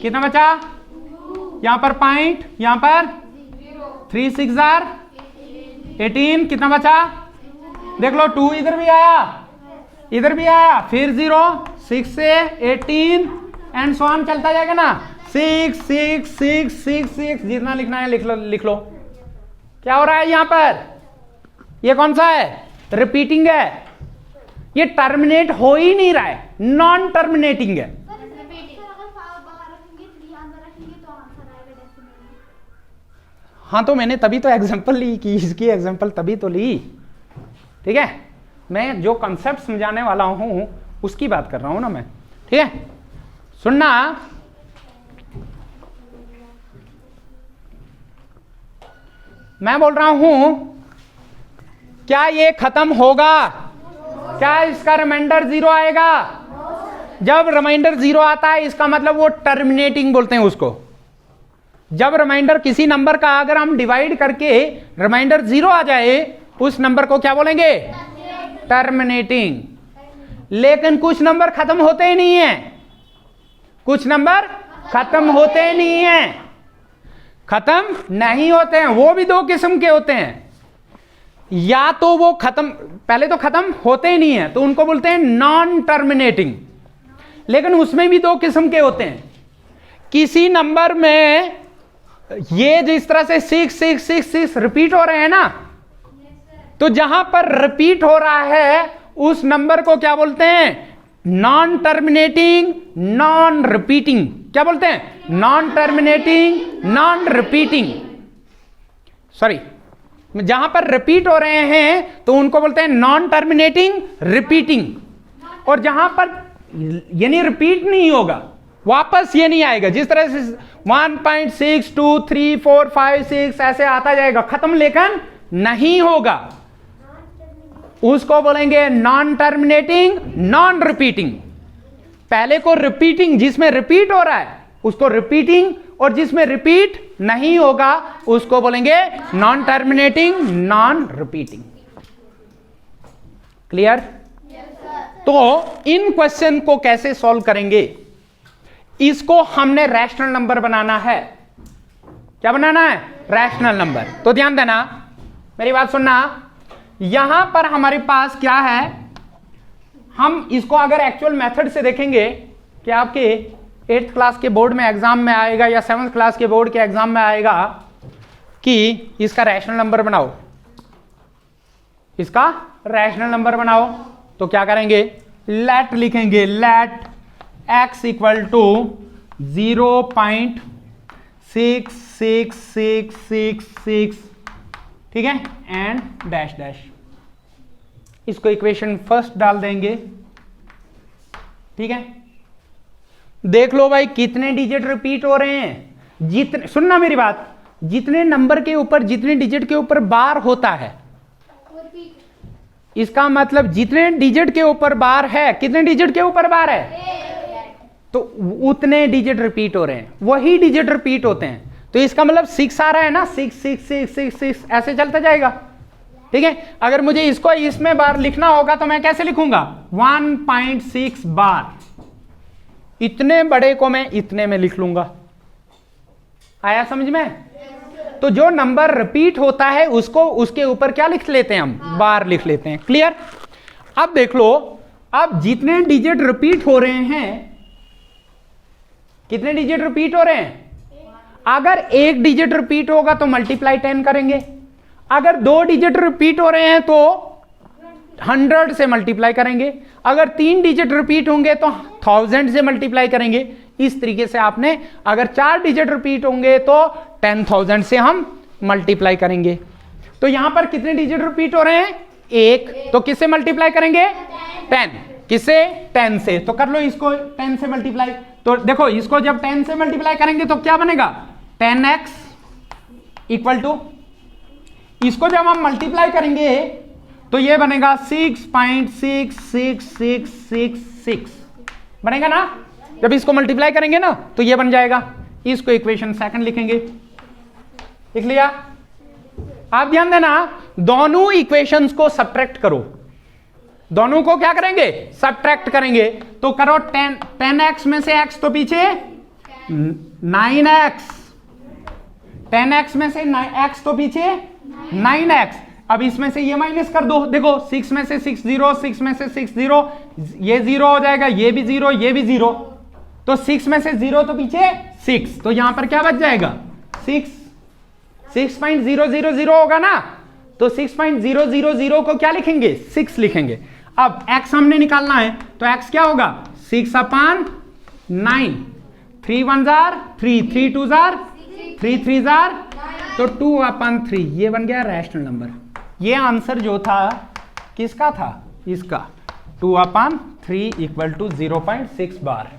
Speaker 1: कितना बचा, यहां पर पॉइंट, यहां पर 3 6 जार 18 कितना बचा, देख लो 2 इधर भी आया, इधर भी आया, फिर 0 6 से 18 एंड सो ऑन चलता जाएगा ना। 6 6 6 6 6 जितना लिखना है लिख लो। क्या हो रहा है यहां पर, ये कौन सा है, रिपीटिंग है, ये टर्मिनेट हो ही नहीं रहा है, नॉन टर्मिनेटिंग है। हाँ तो मैंने तभी तो एग्जांपल ली कि इसकी एग्जांपल तभी तो ली। ठीक है, मैं जो कॉन्सेप्ट समझाने वाला हूं उसकी बात कर रहा हूं ना मैं। ठीक है, सुनना, मैं बोल रहा हूं क्या ये खत्म होगा, क्या इसका रिमाइंडर 0 आएगा? जब रिमाइंडर 0 आता है इसका मतलब वो टर्मिनेटिंग बोलते हैं उसको। जब रिमाइंडर किसी नंबर का अगर हम डिवाइड करके रिमाइंडर 0 आ जाए उस नंबर को क्या बोलेंगे, टर्मिनेटिंग। लेकिन कुछ नंबर खत्म होते ही नहीं है, कुछ नंबर खत्म होते ही नहीं है, खत्म नहीं होते हैं। वो भी 2 किस्म के होते हैं, या तो वो खत्म, पहले तो खत्म होते ही नहीं है तो उनको बोलते हैं नॉन टर्मिनेटिंग, लेकिन उसमें भी 2 किस्म के होते हैं। किसी नंबर में ये जिस तरह से 6 6 6 6 रिपीट हो रहे हैं ना, तो जहां पर रिपीट हो रहा है उस नंबर को क्या बोलते हैं, नॉन टर्मिनेटिंग नॉन रिपीटिंग। क्या बोलते हैं, non terminating non repeating. Sorry, जहां पर रिपीट हो रहे हैं तो उनको बोलते हैं नॉन टर्मिनेटिंग रिपीटिंग, और जहां पर यानी रिपीट नहीं होगा, वापस ये नहीं आएगा, जिस तरह से 1.6 2 3 4 5 6 ऐसे आता जाएगा, खत्म लेकिन नहीं होगा, उसको बोलेंगे नॉन टर्मिनेटिंग नॉन रिपीटिंग। पहले को रिपीटिंग, जिसमें रिपीट हो रहा है उसको रिपीटिंग, और जिसमें रिपीट नहीं होगा उसको बोलेंगे non terminating non repeating. Clear? तो इन क्वेश्चन को कैसे सॉल्व करेंगे, इसको हमने रैशनल नंबर बनाना है। क्या बनाना है, रैशनल नंबर। तो ध्यान देना, मेरी बात सुनना, यहां पर हमारे पास क्या है, हम इसको अगर एक्चुअल मेथड से देखेंगे कि आपके 8th क्लास के बोर्ड में एग्जाम में आएगा या 7th क्लास के बोर्ड के एग्जाम में आएगा कि इसका रैशनल नंबर बनाओ, इसका रैशनल नंबर बनाओ, तो क्या करेंगे, लेट लिखेंगे, लेट x इक्वल टू 0.66666, ठीक है, एंड डैश डैश। इसको इक्वेशन फर्स्ट डाल देंगे। ठीक है, देख लो भाई कितने डिजिट रिपीट हो रहे हैं, जितने, सुनना मेरी बात, जितने नंबर के ऊपर, जितने डिजिट के ऊपर बार होता है, इसका मतलब जितने डिजिट के ऊपर बार है, कितने डिजिट के ऊपर बार है, तो उतने डिजिट रिपीट हो रहे हैं, वही डिजिट रिपीट होते हैं। तो इसका मतलब 6 आ रहा है ना, 6 6 6 6 6 ऐसे चलता जाएगा। ठीक है, अगर मुझे इसको इसमें बार लिखना होगा तो मैं कैसे लिखूंगा, 1.6 बार, इतने बड़े को मैं इतने में लिख लूंगा। आया समझ में? तो जो नंबर रिपीट होता है उसको उसके ऊपर क्या लिख लेते हैं हम, बार लिख लेते हैं। क्लियर? अब देख लो, अब जितने डिजिट रिपीट हो रहे हैं, कितने डिजिट रिपीट हो रहे हैं, अगर 1 डिजिट रिपीट होगा तो मल्टीप्लाई 10 करेंगे, अगर 2 डिजिट रिपीट हो रहे हैं तो 100 से मल्टीप्लाई करेंगे, अगर 3 डिजिट रिपीट होंगे तो 1000 से मल्टीप्लाई करेंगे। इस तरीके से आपने, अगर 4 डिजिट रिपीट होंगे तो 10,000 से हम मल्टीप्लाई करेंगे। तो यहां पर कितने डिजिट रिपीट हो रहे हैं, 1, तो किससे मल्टीप्लाई करेंगे, 10। किससे? 10 से। तो कर लो इसको 10 से मल्टीप्लाई। तो देखो इसको जब 10 से मल्टीप्लाई करेंगे तो क्या बनेगा? 10x इक्वल टू, इसको जब हम मल्टीप्लाई करेंगे तो ये बनेगा 6.6666 बनेगा ना। जब इसको मल्टीप्लाई करेंगे ना तो ये बन जाएगा। इसको इक्वेशन सेकंड लिखेंगे। लिख लिया? आप ध्यान देना, दोनों इक्वेशंस को सब्ट्रैक्ट करो। दोनों को क्या करेंगे? सब्ट्रैक्ट करेंगे। तो करो 10x में से x तो पीछे 9x, 10x में से x तो पीछे 9x। अब इसमें से ये माइनस कर दो। देखो 6 में से 6 0, 6 में से 6 0, ये 0 हो जाएगा, ये भी 0, ये भी 0। तो 6 में से 0 तो पीछे 6, तो यहां पर क्या बच जाएगा? 6.000 होगा ना। तो 6.000 को क्या लिखेंगे? 6 लिखेंगे। अब x हमने निकालना है तो x क्या होगा? 6/9, 3 1 3, 3 2 3 3 तो 2/3। ये बन गया रैशनल नंबर। ये आंसर जो था किसका था? इसका 2/3 इक्वल टू 0.6 बार।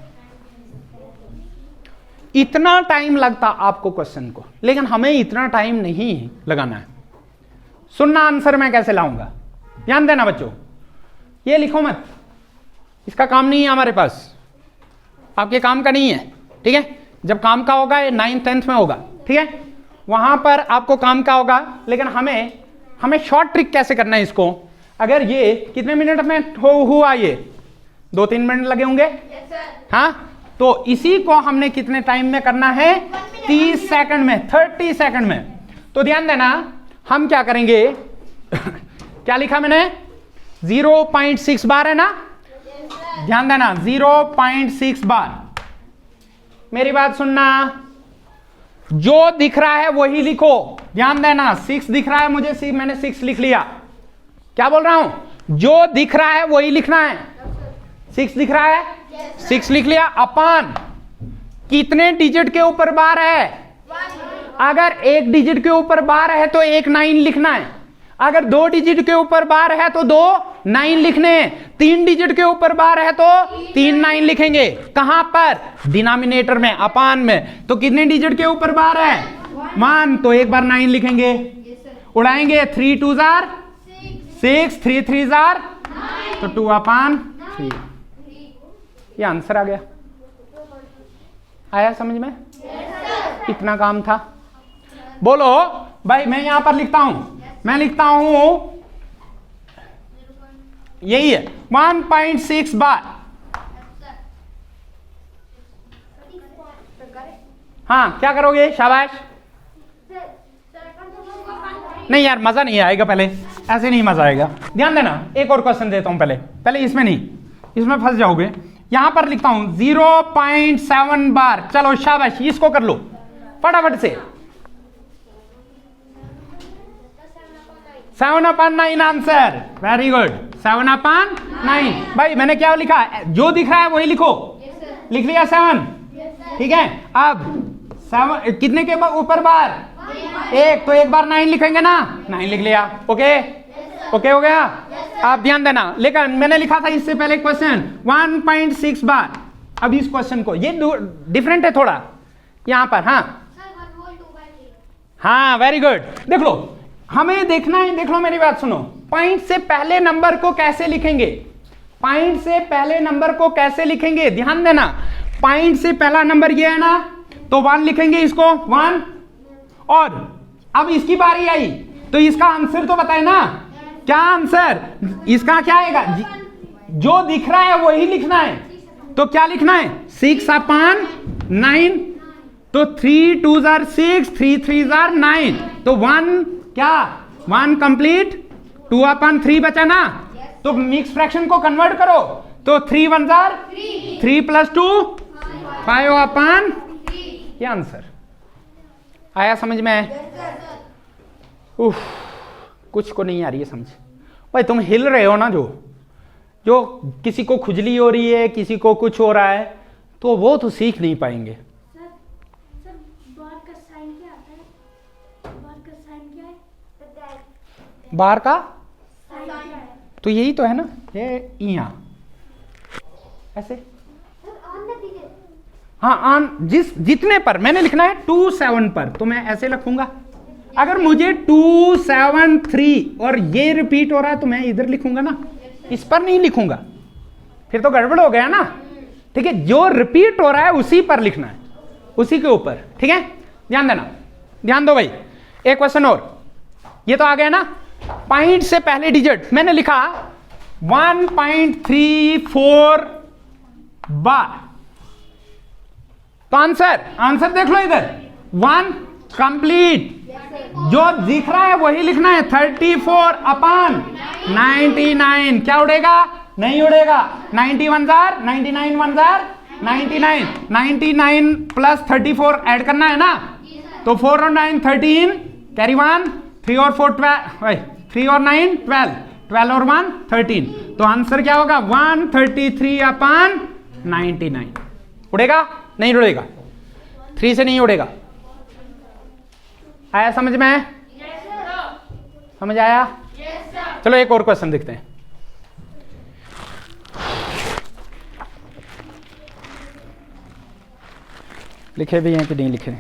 Speaker 1: इतना टाइम लगता आपको क्वेश्चन को, लेकिन हमें इतना टाइम नहीं लगाना है। सुनना आंसर मैं कैसे लाऊंगा, ध्यान देना बच्चों। ये लिखो मत, इसका काम नहीं है हमारे पास, आपके काम का नहीं है, ठीक है। जब काम का होगा ये 9th 10th में होगा, ठीक है, वहां पर आपको काम का होगा। लेकिन हमें शॉर्ट ट्रिक कैसे करना है इसको। अगर ये कितने मिनट में हुआ, ये 2-3 मिनट लगे होंगे, हाँ। तो इसी को हमने कितने टाइम में करना है? 30 सेकंड में, 30 सेकंड में। तो ध्यान देना, हम क्या करेंगे क्या लिखा मैंने? 0.6 बार है ना। ध्यान देना 0.6 बार। मेरी बात सुनना, जो दिख रहा है वही लिखो। ध्यान देना 6 दिख रहा है मुझे, मैंने 6 लिख लिया। क्या बोल रहा हूं? जो दिख रहा है वही लिखना है। 6 दिख रहा है, 6 लिख लिया। अपन कितने डिजिट के ऊपर बार है? अगर एक डिजिट के ऊपर बार है तो एक 9 लिखना है। अगर 2 डिजिट के ऊपर बार है तो 2 9 लिखने हैं। 3 डिजिट के ऊपर बार है तो 3 9 लिखेंगे। कहां पर? डिनोमिनेटर में, अपान में। तो कितने डिजिट के ऊपर बार है? 1, तो एक बार 9 लिखेंगे। उड़ाएंगे 3 2 6, 3 3 तो 2/3। ये आंसर आ गया। आया समझ में? इतना काम था। बोलो भाई, मैं यहां पर लिखता हूं, मैं लिखता हूं यही है 1.6 बार। हाँ, क्या करोगे? शाबाश। नहीं यार, मजा नहीं आएगा, पहले ऐसे नहीं मजा आएगा। ध्यान देना, एक और क्वेश्चन देता हूं पहले इसमें नहीं, इसमें फंस जाओगे। यहां पर लिखता हूं 0.7 बार। चलो शाबाश, इसको कर लो फटाफट से। 7/9 आंसर। Very good, 7/9। भाई मैंने क्या लिखा? जो दिख रहा है वही लिखो। लिख लिया 7, ठीक है। अब 7 कितने के ऊपर बार? 1, तो एक बार 9 लिखेंगे ना। 9 लिख लिया। ओके ओके हो गया। आप ध्यान देना, लेकिन मैंने लिखा था इससे पहले क्वेश्चन 1.6 बार। अब इस क्वेश्चन को, ये डिफरेंट है थोड़ा यहां पर। हाँ वेरी गुड। देख लो, हमें देखना है, देख लो मेरी बात सुनो। पॉइंट से पहले नंबर को कैसे लिखेंगे? पॉइंट से पहले नंबर को कैसे लिखेंगे? ध्यान देना, पॉइंट से पहला नंबर ये है ना, तो 1 लिखेंगे इसको 1। और अब इसकी बारी आई तो इसका आंसर तो बताए ना। क्या आंसर इसका क्या आएगा? जो दिख रहा है वही लिखना है। तो क्या लिखना है? 6/9। तो 3 2 6, 3 3 9। तो 1 क्या? 1 कंप्लीट, 2/3 बचा ना। तो मिक्स फ्रैक्शन को कन्वर्ट करो। तो 3 1 3 + 2 5/3। ये आंसर आया समझ में? उफ, कुछ को नहीं आ रही है समझ। भाई तुम हिल रहे हो ना, जो किसी को खुजली हो रही है, किसी को कुछ हो रहा है, तो वो तो सीख नहीं पाएंगे।
Speaker 3: सर बार का साइन क्या आता है? बार का साइन क्या है?
Speaker 1: बार का
Speaker 3: साइन क्या है?
Speaker 1: तो यही तो है ना, ये यहाँ ऐसे।
Speaker 3: Sir on the digit.
Speaker 1: हाँ, ऑन जितने पर मैंने लिखना है 2 7 पर, तो मैं ऐसे लिखूंगा। अगर मुझे 2 7 3 और ये रिपीट हो रहा है तो मैं इधर लिखूंगा ना, इस पर नहीं लिखूंगा, फिर तो गड़बड़ हो गया ना। ठीक है, जो रिपीट हो रहा है उसी पर लिखना है, उसी के ऊपर। ठीक है, ध्यान देना, ध्यान दो भाई। एक क्वेश्चन और, ये तो आ गया ना। पॉइंट से पहले डिजिट मैंने लिखा 1.34 बार, तो आंसर देख लो इधर, 1 कंप्लीट। जो दिख रहा है वही लिखना है, 34/99। क्या उड़ेगा? नहीं उड़ेगा। 91 जार 99 1 जार 99, 99 प्लस 34 ऐड करना है ना, तो 4 और 9 13, कैरी 1, 3 और 4 12, 3 और 9 12, 12 और 1 13। तो आंसर क्या होगा? 133/99। उड़ेगा? नहीं उड़ेगा, 3 से नहीं उड़ेगा। आया समझ में? समझ आया? चलो एक और क्वेश्चन देखते हैं। लिखे भी हैं कि नहीं लिखे?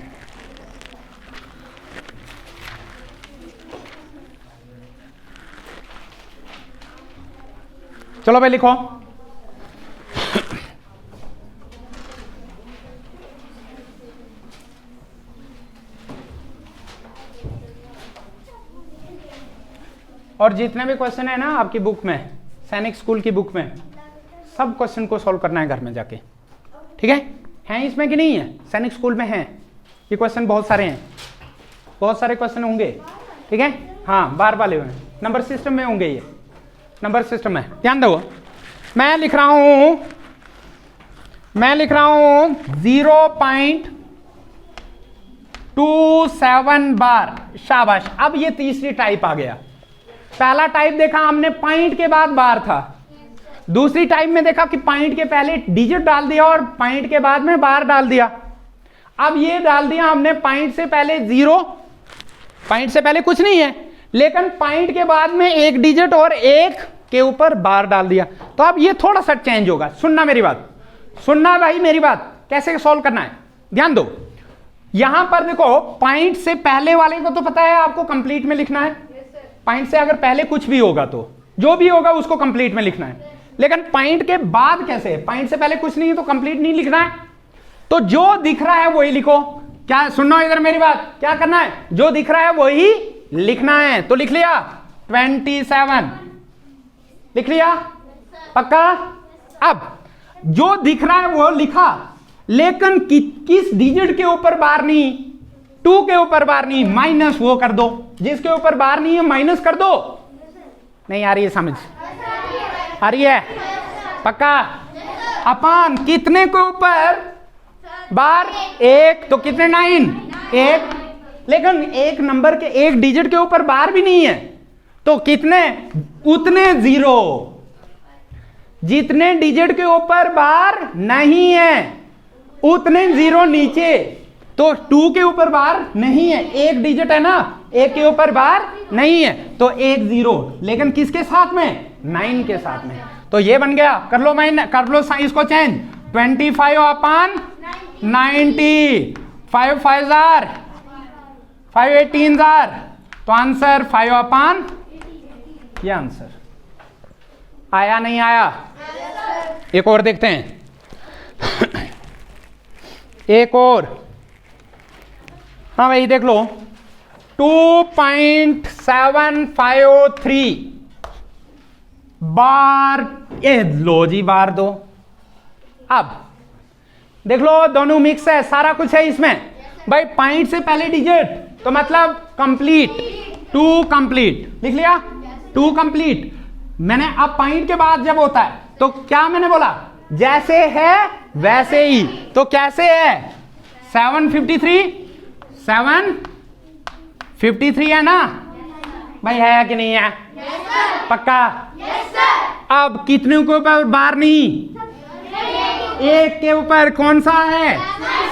Speaker 1: चलो भाई लिखो। और जितने भी क्वेश्चन है ना आपकी बुक में, सैनिक स्कूल की बुक में, सब क्वेश्चन को सॉल्व करना है घर में जाके। ठीक है? हैं इसमें कि नहीं है? सैनिक स्कूल में हैं ये क्वेश्चन, बहुत सारे हैं, बहुत सारे क्वेश्चन होंगे। ठीक है? हाँ, बार वाले हुए नंबर सिस्टम में होंगे, ये नंबर सिस्टम में। ध्यान दो, मैं लिख रहा हूं 0.27 बार। शाबाश। अब ये तीसरी टाइप आ गया। पहला टाइप देखा हमने, पॉइंट के बाद बार था। दूसरी टाइप में देखा कि पॉइंट के पहले डिजिट डाल दिया और पॉइंट के बाद में बार डाल दिया। अब ये डाल दिया हमने पॉइंट से पहले 0, पॉइंट से पहले कुछ नहीं है, लेकिन पॉइंट के बाद में एक डिजिट और एक के ऊपर बार डाल दिया। तो अब ये थोड़ा सा चेंज होगा। सुनना मेरी बात, सुनना भाई मेरी बात, कैसे सॉल्व करना है ध्यान दो। यहां पर देखो, पॉइंट से पहले वाले को तो पता है आपको कंप्लीट में लिखना है। पॉइंट से अगर पहले कुछ भी होगा तो जो भी होगा उसको कंप्लीट में लिखना है। लेकिन पॉइंट के बाद कैसे है? पॉइंट से पहले कुछ नहीं है तो कंप्लीट नहीं लिखना है। तो जो दिख रहा है वही लिखो। क्या सुनना इधर मेरी बात, क्या करना है? जो दिख रहा है वही लिखना है। तो लिख लिया 27, लिख लिया पक्का। अब जो दिख रहा है वो लिखा, लेकिन किस डिजिट के ऊपर बार नहीं? 2 के ऊपर बार नहीं, माइनस वो कर दो। जिसके ऊपर बार नहीं है माइनस कर दो। नहीं आ रही है समझ? आ रही है पक्का? अपन कितने के ऊपर बार? 1, तो कितने 9? 1, लेकिन एक नंबर के एक डिजिट के ऊपर बार भी नहीं है, तो कितने? उतने 0। जितने डिजिट के ऊपर बार नहीं है उतने 0 नीचे। तो 2 के ऊपर बार नहीं है, एक डिजिट है ना, 1 के ऊपर बार नहीं है, तो 1 0, लेकिन किसके साथ में? 9 के साथ में। तो ये बन गया। कर लो कर लो साइज को चेंज। 25/90, 5 5 जार 5 18 जार, तो आंसर 5/, ये आंसर आया नहीं आया? एक और देखते हैं, एक और। हाँ भाई देख लो, 2.753 बार। ये लो जी बार दो। अब देख लो दोनों मिक्स है, सारा कुछ है इसमें भाई। पॉइंट से पहले डिजिट तो मतलब कंप्लीट, 2 कंप्लीट लिख लिया, 2 कंप्लीट। मैंने अब पॉइंट के बाद जब होता है तो क्या मैंने बोला? जैसे है वैसे ही। तो कैसे है? 753 है ना भाई? है कि नहीं है? पक्का? अब कितने के ऊपर बार नहीं? 1 के ऊपर। कौन सा है?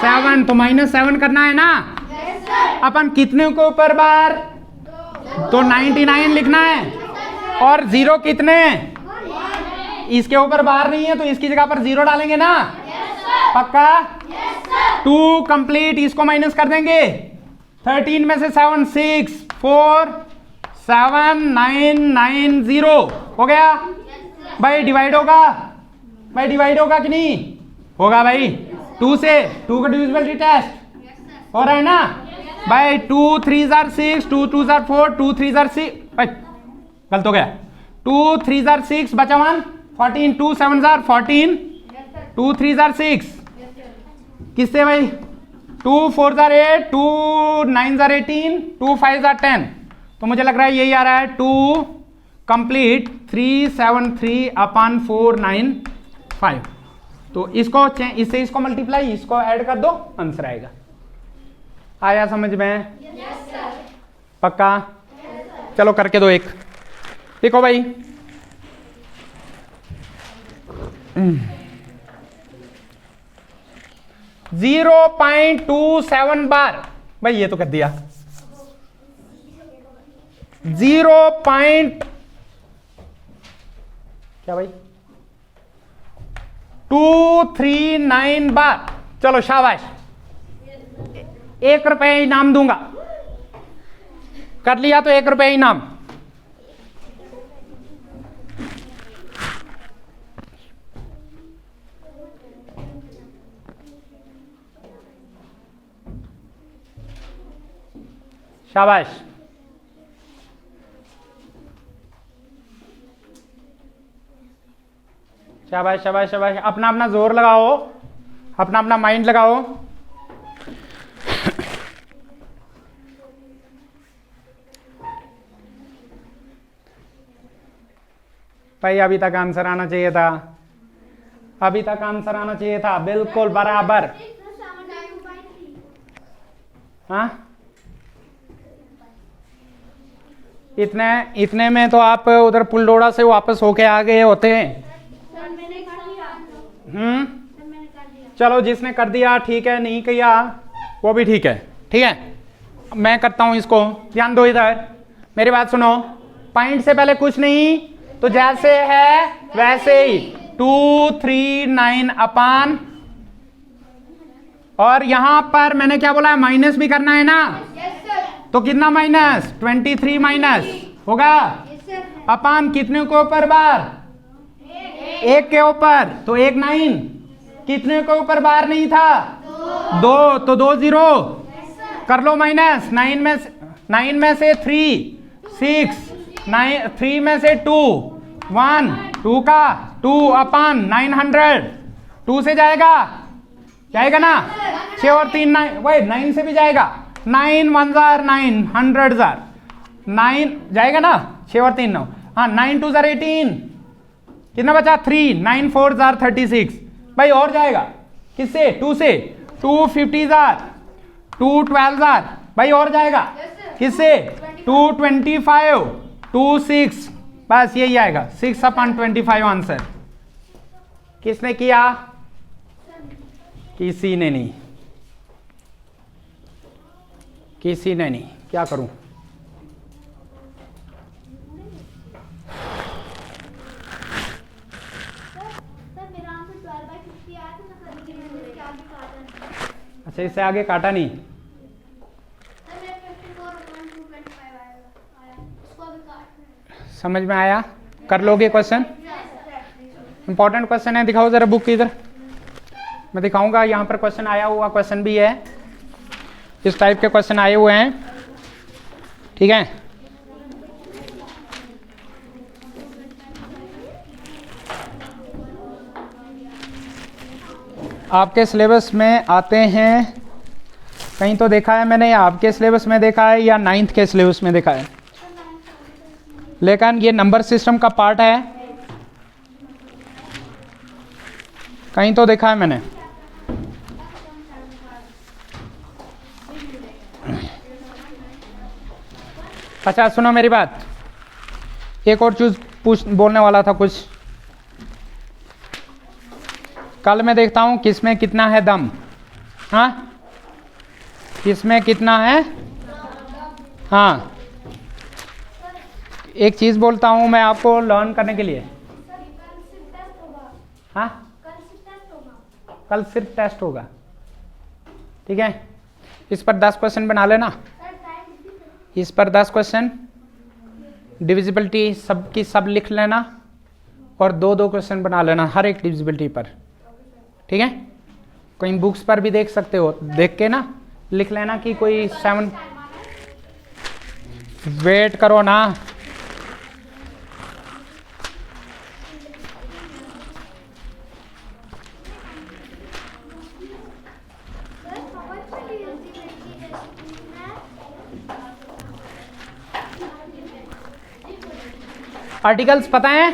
Speaker 1: 7, तो -7 करना है ना। अपन कितने के ऊपर बार? तो 99 लिखना है। और 0 कितने? इसके ऊपर बार नहीं है तो इसकी जगह पर 0 डालेंगे ना? पक्का? 2 कंप्लीट, इसको माइनस कर देंगे। 13 में से 7 6 4 7 9 9 0 हो गया भाई। डिवाइड होगा भाई, डिवाइड होगा कि नहीं होगा भाई? 2 से 2 का डिविजिबिलिटी टेस्ट हो रहा है ना भाई? 2 3 जार 6, 2 2 जार 4, 2 3 जार 6 भाई गलत हो गया। 2 3 जार 6 बचा 1 14, 2 7 जार 14, 2 3 जार 6 किससे भाई? 2 4 जार 8, 2 9 जार 18, 2 5 जार 10। तो मुझे लग रहा है यही आ रहा है 2 कंप्लीट 373 अपॉन 495। तो इसको इससे इसको मल्टीप्लाई, इसको ऐड कर दो, आंसर आएगा। आया समझ में? पक्का? चलो करके दो एक। देखो भाई 0.27 बार भाई, ये तो कर दिया। क्या भाई 239 बार। चलो शाबाश, 1 रुपए इनाम दूंगा। कर लिया तो 1 रुपए इनाम। शाबाश। शाबाश शाबाश शाबाश। अपना अपना जोर लगाओ, अपना अपना माइंड लगाओ। भाई अभी तक आंसर आना चाहिए था, अभी तक आंसर आना चाहिए था, बिल्कुल बराबर। हाँ इतने में तो आप उधर पुलडोड़ा से वापस होके आ गए होते हैं। चलो जिसने कर दिया ठीक है, नहीं किया वो भी ठीक है। ठीक है मैं करता हूं इसको, ध्यान दो इधर, मेरी बात सुनो। पॉइंट से पहले कुछ नहीं, तो जैसे है वैसे ही 239 अपान, और यहां पर मैंने क्या बोला है, माइनस भी करना है ना? तो कितना माइनस? 23 माइनस होगा अपान कितने के ऊपर बार? 1 के ऊपर। तो 1 9 कितने के ऊपर बार नहीं था? 2, तो 2 0 कर लो माइनस। 9 में से 3 6 9, 3 में से 2 1, 2 का 2 अपान 900। 2 से जाएगा ना? 6 और 3 9, वही 9 से भी जाएगा। 9 1 जार 9, 100 जार 9 जाएगा ना? 6 और 3 9, हाँ 9 2 जार 18, कितना बचा? 3, 9 4 जार 36 भाई, और जाएगा किससे? 2 से। 2 50 जार, 2 12 जार भाई, और जाएगा किससे? 2 25, 2 6, बस यही आएगा 6 अपॉन 25 आंसर। किसने किया? किसी ने नहीं, किसी ने नहीं। क्या करूं? अच्छा इससे आगे काटा नहीं। समझ में आया? कर लोगे क्वेश्चन? इंपॉर्टेंट क्वेश्चन है, दिखाओ जरा बुक इधर। मैं दिखाऊंगा, यहाँ पर क्वेश्चन आया हुआ क्वेश्चन भी है, इस टाइप के क्वेश्चन आए हुए हैं। ठीक है आपके सिलेबस में आते हैं, कहीं तो देखा है मैंने, आपके सिलेबस में देखा है या 9th के सिलेबस में देखा है, लेकिन ये नंबर सिस्टम का पार्ट है, कहीं तो देखा है मैंने। अच्छा सुनो मेरी बात, एक और चीज बोलने वाला था कुछ। कल मैं देखता हूं किसमें कितना है दम। हाँ किसमें कितना है? हाँ एक चीज बोलता हूं मैं आपको लर्न करने के लिए। कल सिर्फ टेस्ट होगा, ठीक है। इस पर 10 क्वेश्चन बना लेना, इस पर 10 क्वेश्चन, डिविजिबिलिटी सब की सब लिख लेना और 2-2 क्वेश्चन बना लेना हर एक डिविजिबिलिटी पर, ठीक है। कहीं बुक्स पर भी देख सकते हो, देख के ना लिख लेना कि कोई 7, वेट करो ना। आर्टिकल्स पता है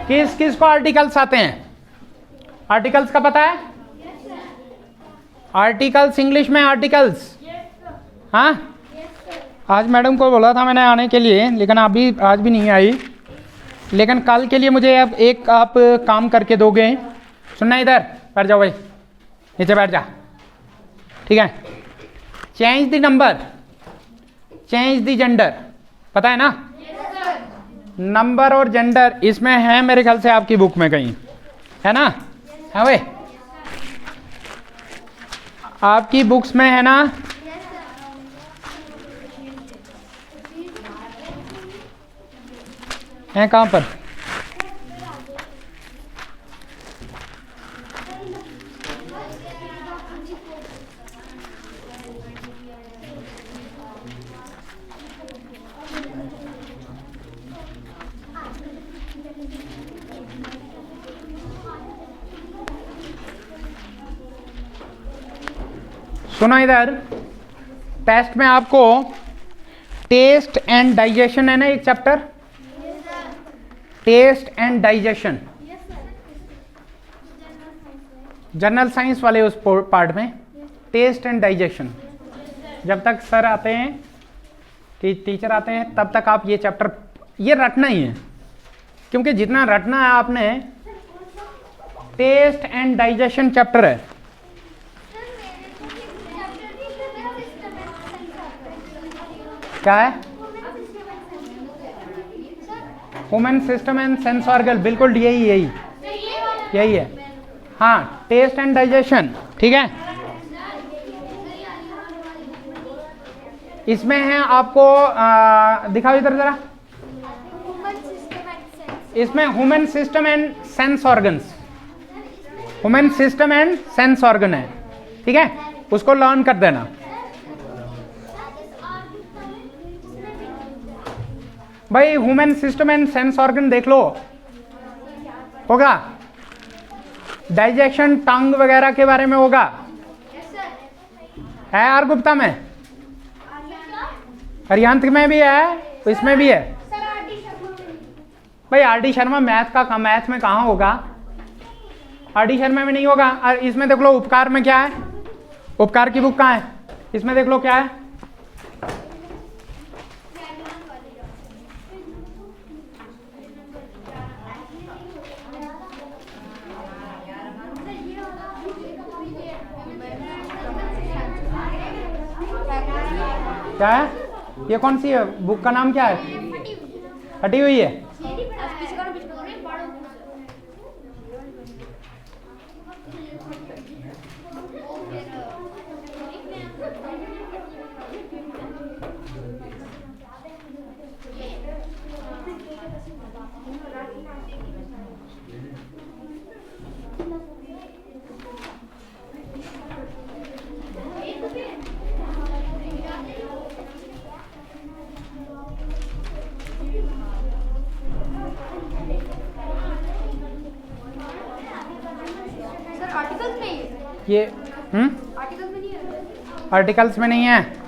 Speaker 1: किस किस को आर्टिकल्स आते हैं? आर्टिकल्स का पता है? आर्टिकल्स इंग्लिश में आर्टिकल्स, हाँ। आज मैडम को बोला था मैंने आने के लिए, लेकिन अभी आज भी नहीं आई। लेकिन कल के लिए मुझे अब एक आप काम करके दोगे। सुनना, इधर बैठ जाओ भाई, नीचे बैठ जा, ठीक है। Change the number, change the gender, पता है ना? नंबर और जेंडर इसमें है मेरे ख्याल से आपकी बुक में कहीं, है ना? है भाई, आपकी बुक्स में है ना? है कहाँ पर? सुनो इधर, टेस्ट में आपको टेस्ट एंड डाइजेशन है ना एक chapter, taste and digestion, general science वाले उस पार्ट में टेस्ट एंड डाइजेशन। जब तक सर आते हैं कि टीचर आते हैं तब तक आप ये चैप्टर ये रटना ही है, क्योंकि जितना रटना है आपने, टेस्ट एंड डाइजेशन चैप्टर है। क्या है? Human system and sense organ, बिल्कुल यही है। हाँ, टेस्ट एंड डाइजेशन, ठीक है। इसमें है आपको दिखाओ इधर जरा, इसमें human system and sense organs, human system and sense organ है, ठीक है। उसको लर्न कर देना। भाई human system and sense organ देख लो, होगा। डाइजेशन टंग वगैरह के बारे में होगा, है आर गुप्ता में, हरियांत में भी है, इसमें भी है। भाई आर डी शर्मा मैथ में कहाँ होगा? आर डी शर्मा में नहीं होगा। और इसमें देख लो उपकार में क्या है, उपकार की बुक कहाँ है? इसमें देख लो क्या है, क्या है? ये कौन सी है बुक, का नाम क्या है? हटी हुई है। ये आर्टिकल्स में नहीं है।